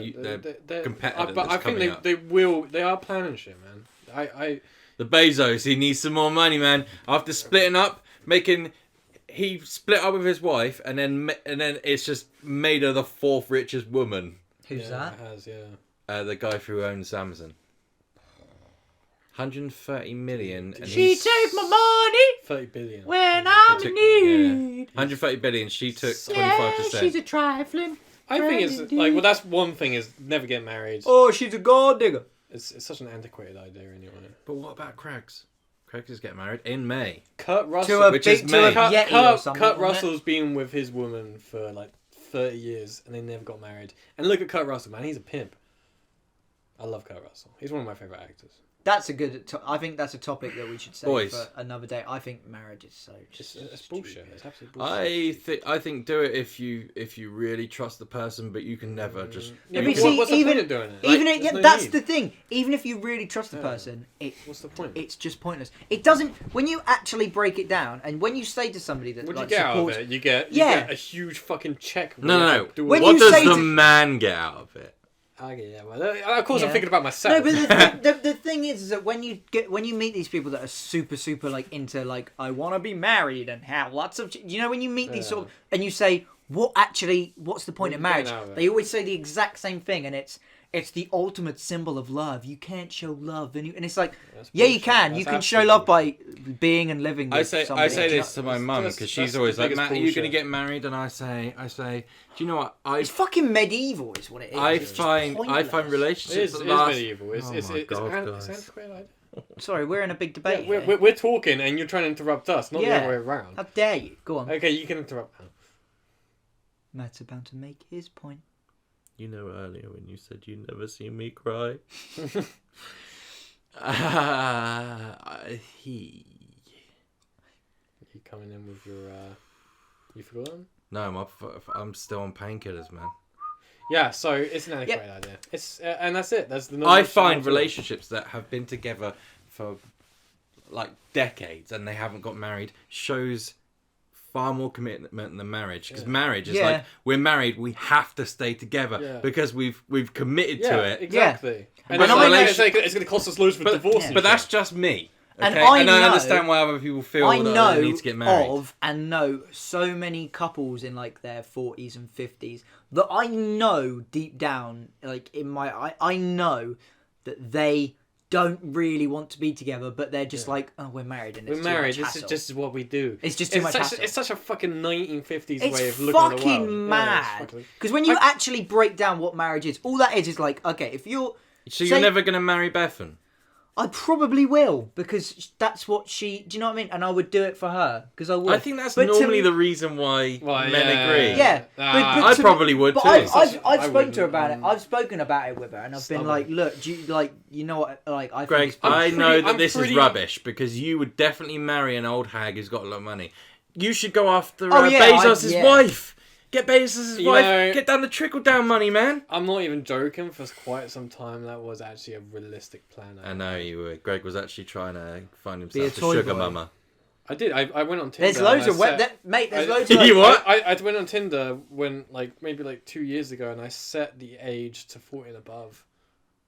They're- competitor but that's I think coming up. they are planning shit, man. The Bezos, he needs some more money, man. After splitting up, he split up with his wife, and then it's just made her the fourth richest woman. Who's that? It has, yeah. The guy who owns Amazon. 130 million. And She he's- take my money 30 billion. when I'm took- in need. 130 billion. She took Yeah, 25%. she's a trifling. I think it's friend like, indeed. well, that's one thing is never get married. Oh, she's a gold digger. It's such an antiquated idea anyway. But what about Craigs? Craigs is getting married in May. Kurt To Russell, a Which big, is to a May. Yeti or something. Kurt wasn't it? Russell's been with his woman for like 30 years and they never got married. And look at Kurt Russell, man, he's a pimp. I love Kurt Russell. He's one of my favourite actors. That's a good. I think that's a topic that we should say Boys. for another day. I think marriage is so. It's bullshit. It's absolute bullshit. I think do it if you really trust the person, but you can never just. Yeah, But but see, what's the even- point of doing it? Even Like, yeah, there's no that's need. the thing. Even if you really trust the person, What's the point? it's just pointless. It doesn't. When you actually break it down, and when you say to somebody that What do you like get out of supports, it? You get Yeah. a huge fucking check. No. When What you does say the to- man get out of it? Okay, yeah, well, of course Yeah. I'm thinking about myself. No, but the thing is that when you meet these people that are super like into like I want to be married and have lots of when you meet these sort of and you say what's the point What of are you marriage? getting out of it? They always say the exact same thing, and it's the ultimate symbol of love. You can't show love, and it's like That's yeah, you bullshit. can. You That's can show absolute love by being and living. With I say somebody. this to my mum that's- because that's she's the always like, biggest Matt, are you going to bullshit. get married? And I say, do you know what? It's fucking medieval, is what it is. I It's just find pointless. It relationships is that last. medieval. It's Oh it's my God, it's guys. antiquated idea. Sorry, we're in a big Yeah, debate. here. we're talking and you're trying to interrupt us, not the Yeah. other way around. How dare you? Go on. Okay, you can interrupt now. Matt's about to make his point. You know earlier when you said you never seen me cry. You coming in with your you forgot them? No, I'm still on painkillers, man. Yeah, so it's an antiquated idea. It's and that's it. That's the. I find relationships that have been together for like decades and they haven't got married shows far more commitment than marriage, because marriage is like we're married, we have to stay together because we've committed to it. Exactly. And But it's, I like, know- it's going to cost us loads for divorce. But that's just me. And Okay? I I know- understand why other people feel I that know they need to get married. of and know so many couples in like their 40s and 50s that I know deep down, like in my, I know that they don't really want to be together, but they're just like, oh, we're married and it's we're too married. much This is hassle. just what we do. It's just too much hassle. It's such a fucking 1950s It's way of looking at the world. fucking mad. Because when you actually break down what marriage is, all that is like, okay, if you're... So you're say- never going to marry Bethan? I probably will, because that's what she... Do you know what I mean? And I would do it for her, because I would. I think that's But to normally me- the reason why Well, men yeah. agree. Yeah, I to probably would but too. I've I spoken to her wouldn't. about it. I've spoken about it with her, and I've been Stubborn. like, "Look, do you like, you know what? Like, I Greg, think it's I know that I'm this pretty- is rubbish because you would definitely marry an old hag who's got a lot of money. you should go after Bezos' yeah. wife. Get Bezos' You wife. know- Get down the trickle down money, man. I'm not even joking. For quite some time, that was actually a realistic plan. I know you were. Greg was actually trying to find Be a himself a toy sugar boy. mama. I did. I went on Tinder. There's loads and of I set- mate. There's I- loads of You what? I went on Tinder when maybe 2 years ago, and I set the age to 40 and above.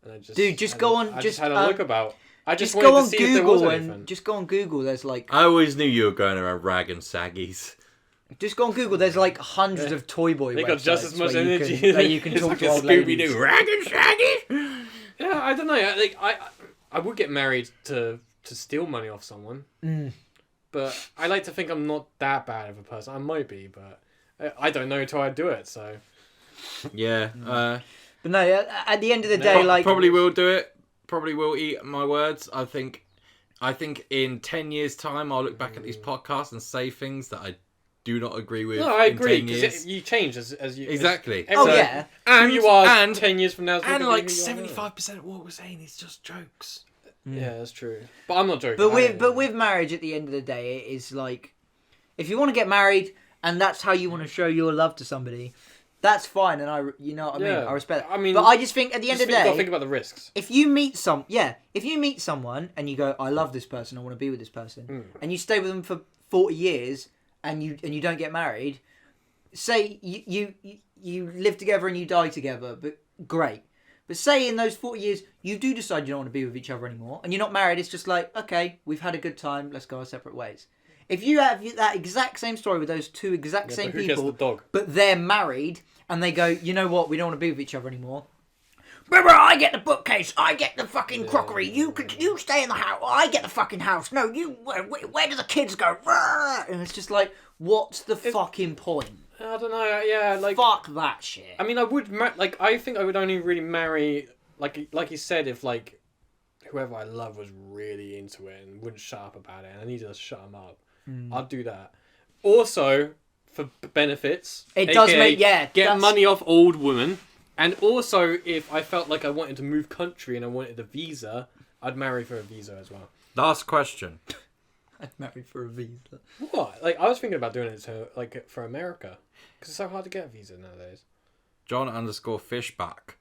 And I just Dude, just go on. I Just had a look about. I just wanted go to on see if there was Google anything. and just go on Google. There's like I always knew you were going around rag and saggies. just go on Google. There's like hundreds of toy boy. They got just as much websites where you energy. can- where you can It's talk like to a old ladies. Scooby-Doo rag and saggies. Yeah, I don't know. I would get married to steal money off someone. But I like to think I'm not that bad of a person. I might be, but I don't know until I do it. So Yeah. But no, at the end of the day, Probably will do it. Probably will eat my words. I think in 10 years' time, I'll look back at these podcasts and say things that I do not agree with. no, I in agree 10 years. because you change as you Exactly. Oh, so yeah. And who you are and 10 years from now. Is not and gonna be like who you are now. 75% of what we're saying is just jokes. Yeah, that's true. But I'm not joking. But with marriage, at the end of the day, it is like if you want to get married and that's how you want to show your love to somebody, that's fine. And you know what I mean. I respect that. I mean, but I just think at the end of the you day, gotta think about the risks. if you meet someone and you go, I love this person, I want to be with this person, and you stay with them for 40 years and you don't get married, say you live together and you die together, but great. But say in those 40 years you do decide you don't want to be with each other anymore and you're not married, it's just like, okay, we've had a good time, let's go our separate ways. If you have that exact same story with those two exact same but who gets people, the dog? but they're married and they go, you know what, we don't want to be with each other anymore. Remember, I get the bookcase, I get the fucking crockery, you stay in the house, I get the fucking house, no, where do the kids go? And it's just like, what's the fucking point? I don't know. Yeah, Fuck that shit. I mean, I would I think I would only really marry like you said if whoever I love was really into it and wouldn't shut up about it, and I need to shut them up. I'd do that. Also, for benefits, It does make get money off old women, and also if I felt like I wanted to move country and I wanted a visa, I'd marry for a visa as well. Last question. I'd marry for a visa. What? I was thinking about doing it for America because it's so hard to get a visa nowadays. John_Fishback.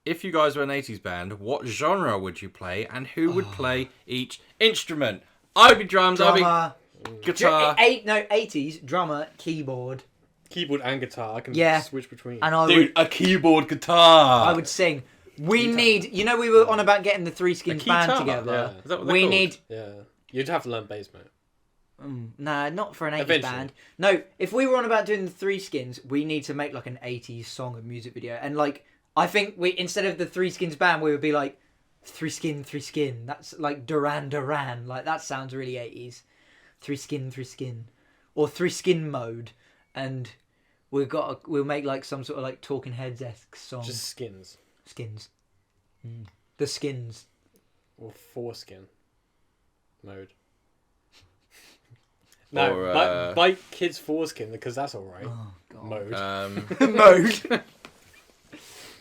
If you guys were an 80s band, what genre would you play and who would play each instrument? I would be drums, Drummer. I'd be guitar. 80s, drummer, keyboard. Keyboard and guitar, I can switch between. And I Dude, a keyboard guitar. I would sing. We need, we were on about getting the Threeskins band together. Yeah. Is that what they're called? Yeah, you'd have to learn bass, mate. Nah, not for an 80s Eventually. band. No, if we were on about doing the Threeskins, we need to make like an 80s song and music video. And like, I think we instead of the Threeskins band, we would be like, Threeskin. That's like Duran Duran. Like, that sounds really 80s. Threeskin. Or Threeskin mode. And we'll make like some sort of like Talking Heads-esque song. Just skins. Skins. The Skins. Or foreskin mode. No, Or, buy kids foreskin because that's alright. Oh, God. Mode. Mode.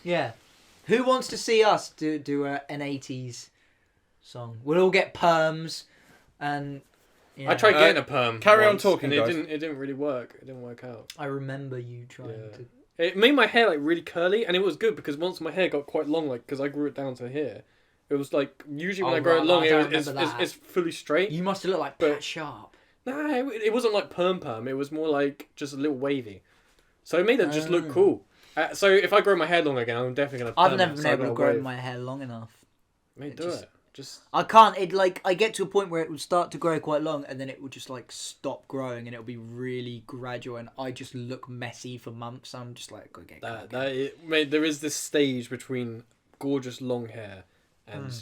Yeah. Who wants to see us do an 80s song? We'll all get perms and... Yeah. I tried getting a perm. carry on once, talking, and guys. it didn't really work. It didn't work out. I remember you trying to... It made my hair like really curly, and it was good because once my hair got quite long, like because I grew it down to here, it was like usually when I grow it long, it's fully straight. You must have looked like Pat Sharp. Nah, it wasn't like perm. It was more like just a little wavy. So it made it just look cool. So if I grow my hair long again, I'm definitely gonna. I've never been able to grow my hair long enough. Mate, do it. Just I can't. It like I get to a point where it would start to grow quite long, and then it would just like stop growing, and it'll be really gradual, and I just look messy for months. I'm just like, go get mate, there is this stage between gorgeous long hair and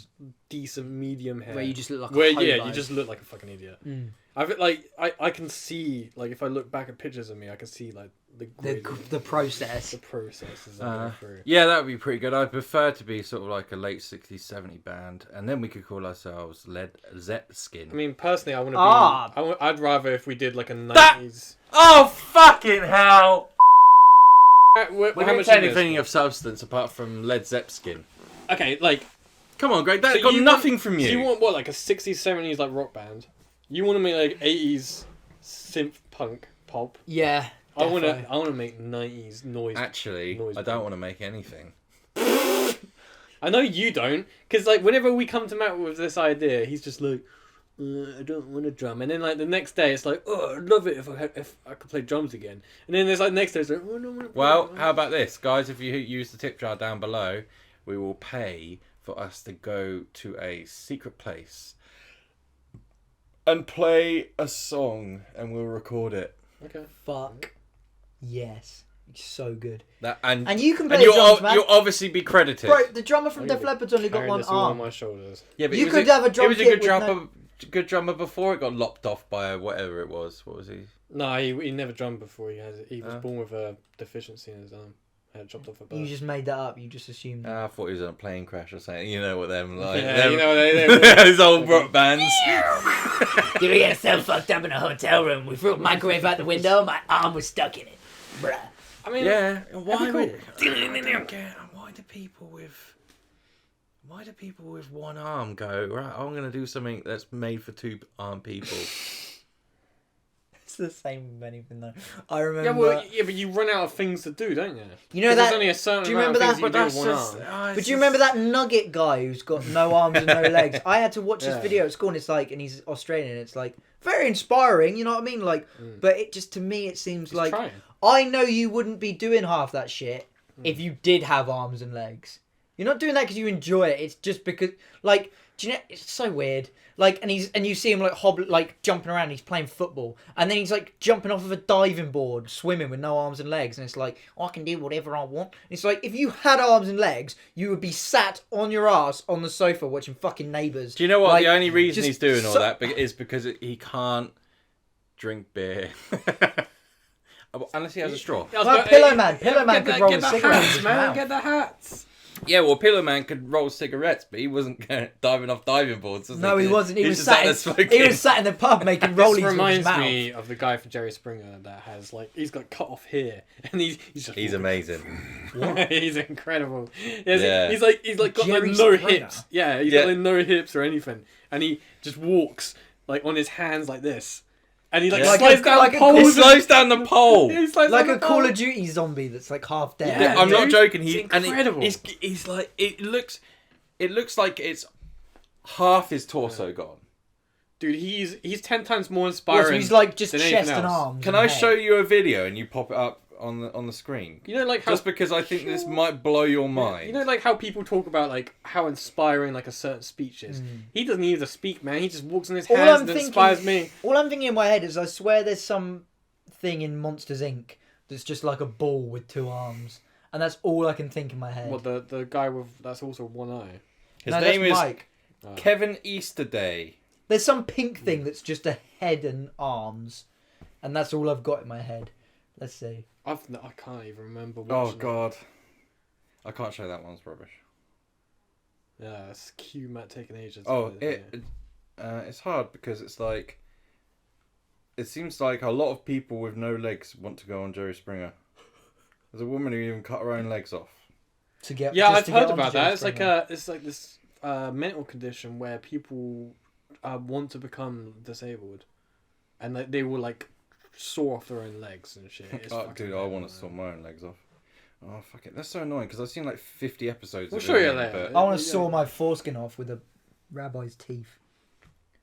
decent medium hair where you just look like you just look like a fucking idiot. I can see like if I look back at pictures of me, I can see like the process. The process is going through. Yeah, that would be pretty good. I'd prefer to be sort of like a late 60s, 70 band, and then we could call ourselves Led Zeppelin. I mean, personally, I want to be. I'd rather if we did like a 90s. Oh, fucking hell! We How didn't much say is this? anything of substance apart from Led Zeppelin. Okay, like. Come on, Greg, that So got you nothing from you. So you want what, like a 60s, 70s like rock band? You want to make like 80s synth punk pop. Yeah. I want defo. to make 90s noise. Actually, noise I don't want to make anything. I know you don't, because like whenever we come to Matt with this idea, he's just like, I don't want to drum, and then like the next day it's like, oh, I'd love it if I could play drums again, and then there's like next day it's like, oh, I don't want to. Well, how about this, guys? If you use the tip jar down below, we will pay for us to go to a secret place and play a song, and we'll record it. Okay. Fuck. Yes. It's so good. And you can play and drums, man. you'll obviously be credited. Bro, the drummer from Def Leppard's only got Carrying one this all on arm. my shoulders. Yeah, but You could have a drum He was a kit good with drummer. Good drummer before it got lopped off by whatever it was. What was he? No, he never drummed before. He was born with a deficiency in his arm. Had it chopped off a birth. You just made that up. You just assumed. I thought he was in a plane crash or something. You know what them like. Yeah, them, you know they those old rock bands. Dude, we got so fucked up in a hotel room. We threw a microwave out the window. My arm was stuck in it. Bruh. I mean, Yeah. Why cool. Why do people with one arm go, right, I'm going to do something that's made for two armed people? It's the same with anything though. I remember. but you run out of things to do, don't you? You know 'Cause that. there's only a certain do you amount remember of things that? you can do with one arm. But do you remember that nugget guy who's got no arms and no legs? I had to watch his Yeah. video at school, and it's like, and he's Australian, and it's like very inspiring. You know what I mean? Like, but it just to me it seems like trying. I know you wouldn't be doing half that shit if you did have arms and legs. You're not doing that because you enjoy it. It's just because, like, do you know? It's so weird. Like, and you see him like jumping around. He's playing football, and then he's like jumping off of a diving board, swimming with no arms and legs. And it's like, I can do whatever I want. And it's like if you had arms and legs, you would be sat on your ass on the sofa watching fucking Neighbours. Do you know what? Like, the only reason just he's doing all so- that is because he can't drink beer. Unless he has a straw. Well, Pillow Man could roll a cigarette in his mouth. Get the hats. Yeah, well, Pillow Man could roll cigarettes, but he wasn't diving off diving boards. Was No, he wasn't. He was just sat. there In, smoking. he was sat in the pub making rollies This with his reminds mouth. me of the guy from Jerry Springer that has like he's got cut off here and he's just He's amazing. he's incredible. Yes, Yeah. He's like got Jerry like no Springer? hips. Yeah, he's Yeah. got like no hips or anything, and he just walks like on his hands like this, and he like Yeah. slides down like a poles. He and- slows down the pole. he slides Like down a the Call pole. of Duty zombie that's like half dead. Yeah, I'm not dude. joking. It's incredible. He's like it looks like it's half his torso gone. Dude, he's 10 times more Well, inspiring. so he's like just than chest anything and else. arms. Can and I head. show you a video and you pop it up on the screen? You know, like how Just because I think this might blow your mind. You know, like how people talk about like how inspiring like a certain speech is. He doesn't need to speak, man. He just walks on his All hands I'm and thinking- inspires me. All I'm thinking in my head is I swear there's some thing in Monsters Inc. that's just like a ball with two arms, and that's all I can think in my head. What the guy with that's also one eye. His No, name that's is Mike. Kevin Easterday. There's some pink thing that's just a head and arms, and that's all I've got in my head. Let's see. I can't even remember. Oh watching it. God, I can't show that one's rubbish. Yeah, it's cute. Matt taking ages. to Oh, put it it's hard because it's like it seems like a lot of people with no legs want to go on Jerry Springer. There's a woman who even cut her own legs off. To get yeah, just I've to heard get onto about Jerry that. It's Springer. like this mental condition where people want to become disabled, and like they will like saw off their own legs and shit. It's Oh, fucking dude, I want to bad, saw man. my own legs off. Oh, fuck it. That's so annoying because I've seen like 50 episodes We'll of show it, you later. I want to Yeah. saw my foreskin off with a rabbi's teeth.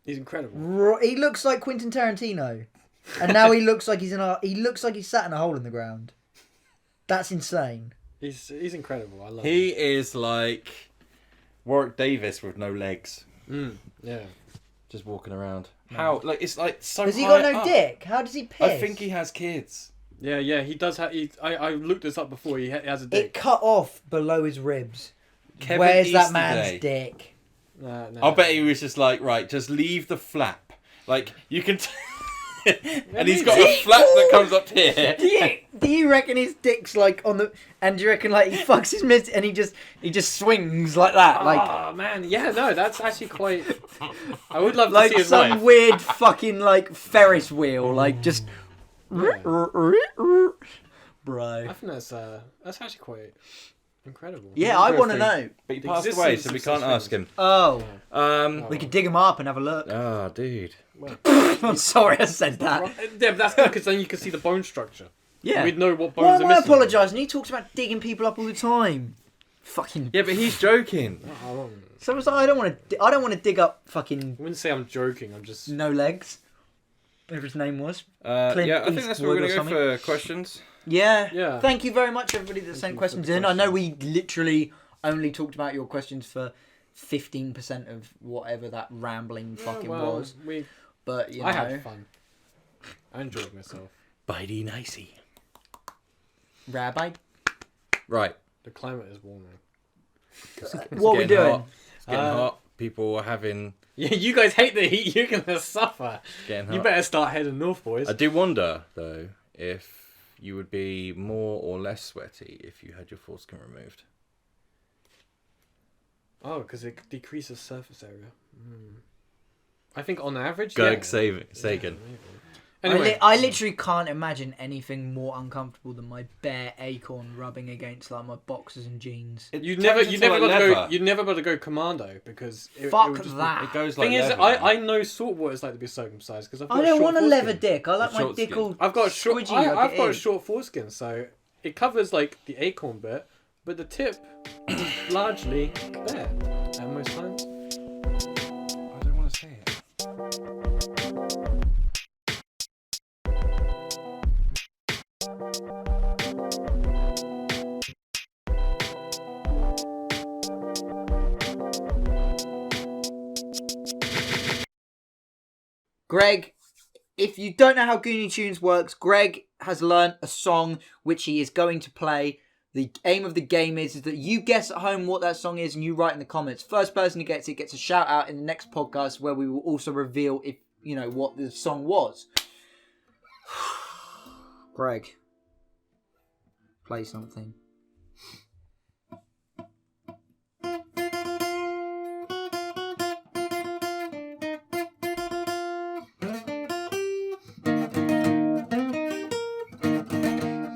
He's incredible. He looks like Quentin Tarantino, and now he looks like he looks like he's sat in a hole in the ground. That's insane. He's incredible. I love He is like Warwick Davis with no legs, him. Yeah. just walking around. How? Like it's like so. Has he got high no up. dick? How does he piss? I think he has kids. Yeah, he does have. I looked this up before. He has a It dick. cut off below his ribs. Kevin Where's that Easterday. man's dick? No. I bet he was just like, right, just leave the flap. Like you can. And he's got a flap that comes up here. Do you reckon his dick's like on the? And do you reckon like he fucks his miss and he just swings like that, like Oh man, yeah, no, that's actually quite. I would love to like see his some wife. weird fucking like Ferris wheel, like just. Yeah. Bro. I think that's actually quite. Incredible. Yeah, I want to know. But he The passed away, so existence we of can't such ask him. Oh, we could dig him up and have a look. Oh, dude. I'm sorry I said that. Yeah, but that's good because then you can see the bone structure. Yeah. We'd know what bones Why are am I missing. apologising? He talks about digging people up all the time. Fucking. Yeah, but he's joking. So was I don't want to. I don't want to dig up fucking I wouldn't say I'm joking. I'm just. no legs. Whatever his name was. Clint Yeah, I think that's where we're going to go Eastwood for questions. Yeah. Yeah. Thank you very much, everybody that sent you questions for the in. I know we literally only talked about your questions for 15% of whatever that rambling fucking was. But you know, I had fun. I enjoyed myself. Bitey nicey. Rabbi, Right. The climate is warming. what are we doing? Hot. It's getting hot. People are having... Yeah, you guys hate the heat. You're gonna suffer. Getting hot. You better start heading north, boys. I do wonder, though, if you would be more or less sweaty if you had your foreskin removed. Oh, because it decreases surface area. I think on average. Gerg yeah. Sagan. Yeah, anyway, I literally can't imagine anything more uncomfortable than my bare acorn rubbing against like my boxers and jeans. you'd never be able to go commando because Fuck it would just, that. It goes like Thing is, leather, I know sort of what it's like to be circumcised because I don't want a leather dick. I like A my short dick skin. all I've got a short. squidgy like I've it got a is. short foreskin, so it covers like the acorn bit, but the tip is largely bare at most times. I don't want to say it. Greg, if you don't know how Goonie Tunes works, Greg has learnt a song which he is going to play. The aim of the game is that you guess at home what that song is and you write in the comments. First person who gets it gets a shout out in the next podcast where we will also reveal if you know what the song was. Greg, play something.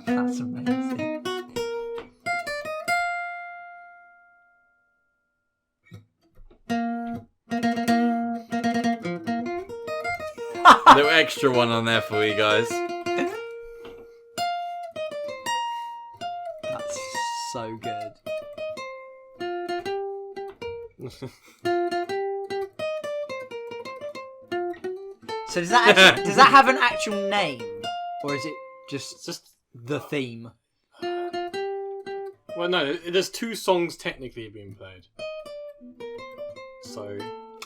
That's amazing. Little extra one on there for you guys. That's so good. So does that have an actual name, or is it just the theme? Well, no, there's two songs technically being played. So.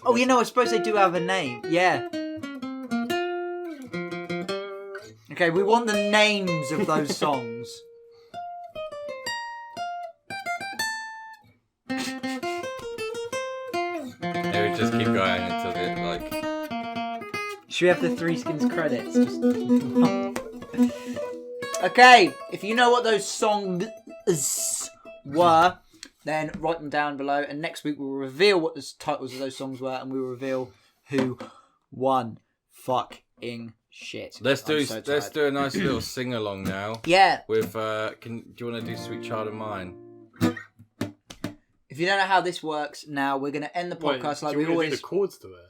Oh, you know, I suppose they do have a name. Yeah. Okay, we want the names of those songs. They would just keep going until they like. Should we have the Threeskins credits? Okay, if you know what those songs were, then write them down below. And next week we'll reveal what the titles of those songs were, and we'll reveal who won. Fucking shit. Let's do a nice little sing along now. Yeah. With do you want to do Sweet Child of Mine? If you don't know how this works, now we're gonna end the podcast like we always do the chords to it.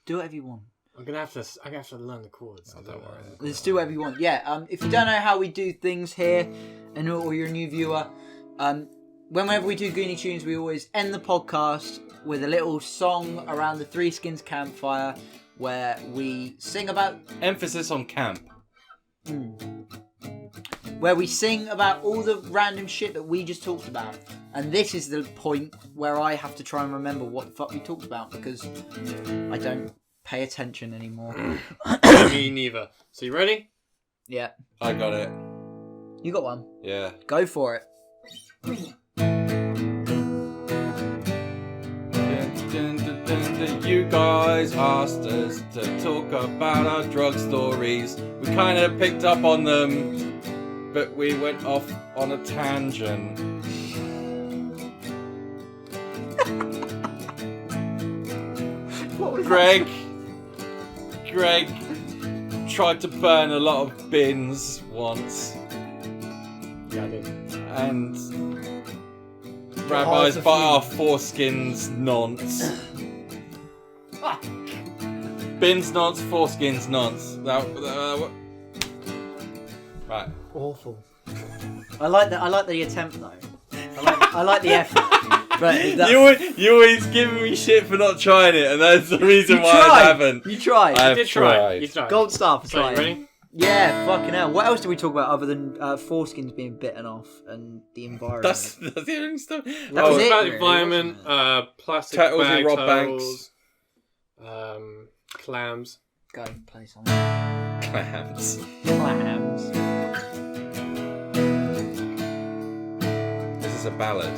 do. Whatever you want. I'm gonna have to learn the chords. Oh, don't worry. Let's do whatever you want. Yeah. If you don't know how we do things here, and or you're a new viewer, whenever we do Goonie Tunes, we always end the podcast with a little song around the Threeskins campfire, where we sing about Emphasis on camp. where we sing about all the random shit that we just talked about. And this is the point where I have to try and remember what the fuck we talked about because I don't pay attention anymore. Me neither. So you ready? Yeah. I got it. You got one. Yeah. Go for it. You guys asked us to talk about our drug stories. We kind of picked up on them, but we went off on a tangent. What was Greg tried to burn a lot of bins once, Yeah, I did. and Rabbis, bite off foreskins, nonce. Bins, nonce, foreskins, nonce. Right. Awful. I like the attempt though. I like the effort. But you always giving me shit for not trying it, and that's the reason why I haven't. You tried. I You did try. You tried. Gold star for So, you trying. ready? Yeah, fucking hell. What else do we talk about other than foreskins being bitten off and the environment? That's the only stuff. That was it, About really, the environment, plastic Turtles bag and rob turtles, clams. Go play something. Clams. Clams. This is a ballad.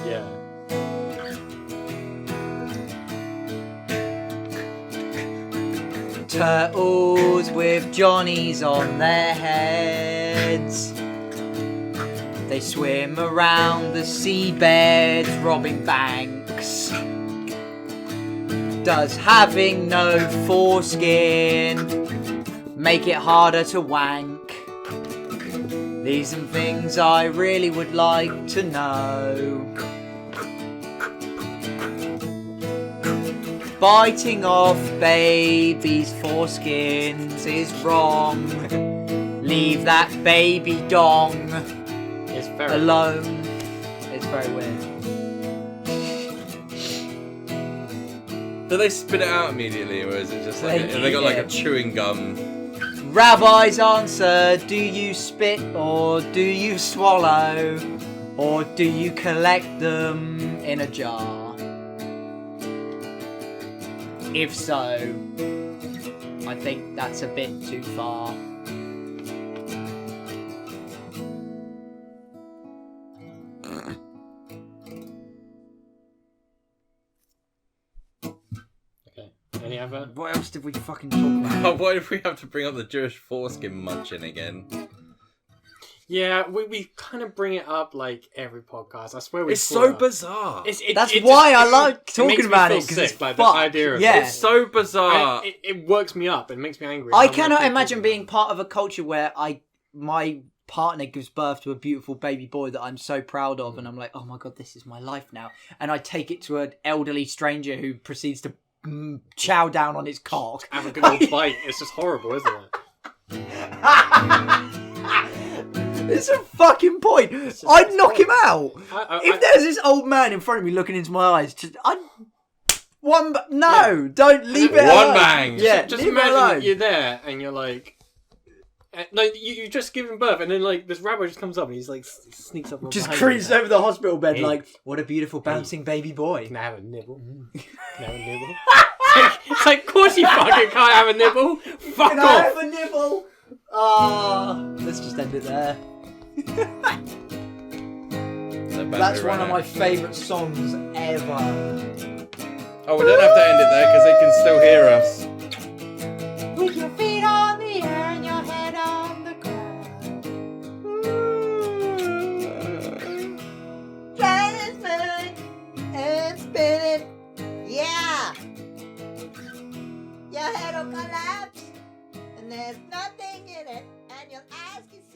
Yeah. Turtles with Johnnies on their heads. They swim around the seabeds, robbing banks. Does having no foreskin make it harder to wank? These are things I really would like to know. Biting off babies' foreskins is wrong. Leave that baby dong It's very alone. It's very weird. Do they spit it out immediately, or is it just like They have they got like eat a it. chewing gum? Rabbi's answer, do you spit or do you swallow? Or do you collect them in a jar? If so, I think that's a bit too far. Okay. Any other? What else did we fucking talk about? Why did we have to bring up the Jewish foreskin munching again? Yeah, we kind of bring it up like every podcast. I swear we. It's swear. so bizarre. That's why I like talking makes me about feel it, 'cause sick, it's like fucked. the idea of Yeah. it. It's so bizarre. It works me up. It makes me angry. I don't wanna cannot keep imagine talking being about part of a culture where my partner gives birth to a beautiful baby boy that I'm so proud of, and I'm like, oh my god, this is my life now. And I take it to an elderly stranger who proceeds to chow down on his cock. it. Have a good old bite. It's just horrible, isn't it? It's a fucking point. I'd knock him out. If I- there's this old man in front of me looking into my eyes, don't leave it One alone. bang. Yeah, just leave it imagine alone. that you're there and you're like, no, you just given birth, and then like this rabbi just comes up and he's like sneaks up, Just behind you. creeps over the hospital bed Hey. like, what a beautiful bouncing baby boy. Can I have a nibble? Can I have a nibble? It's like, of course you fucking can't have a nibble. Fuck Can off. I have a nibble? Let's just end it there. That's one of my favourite songs ever. Oh, we don't have to end it there because they can still hear us. With your feet on the air and your head on the ground. Transplant and spin it. Yeah. Your head will collapse and there's nothing in it and you'll ask yourself.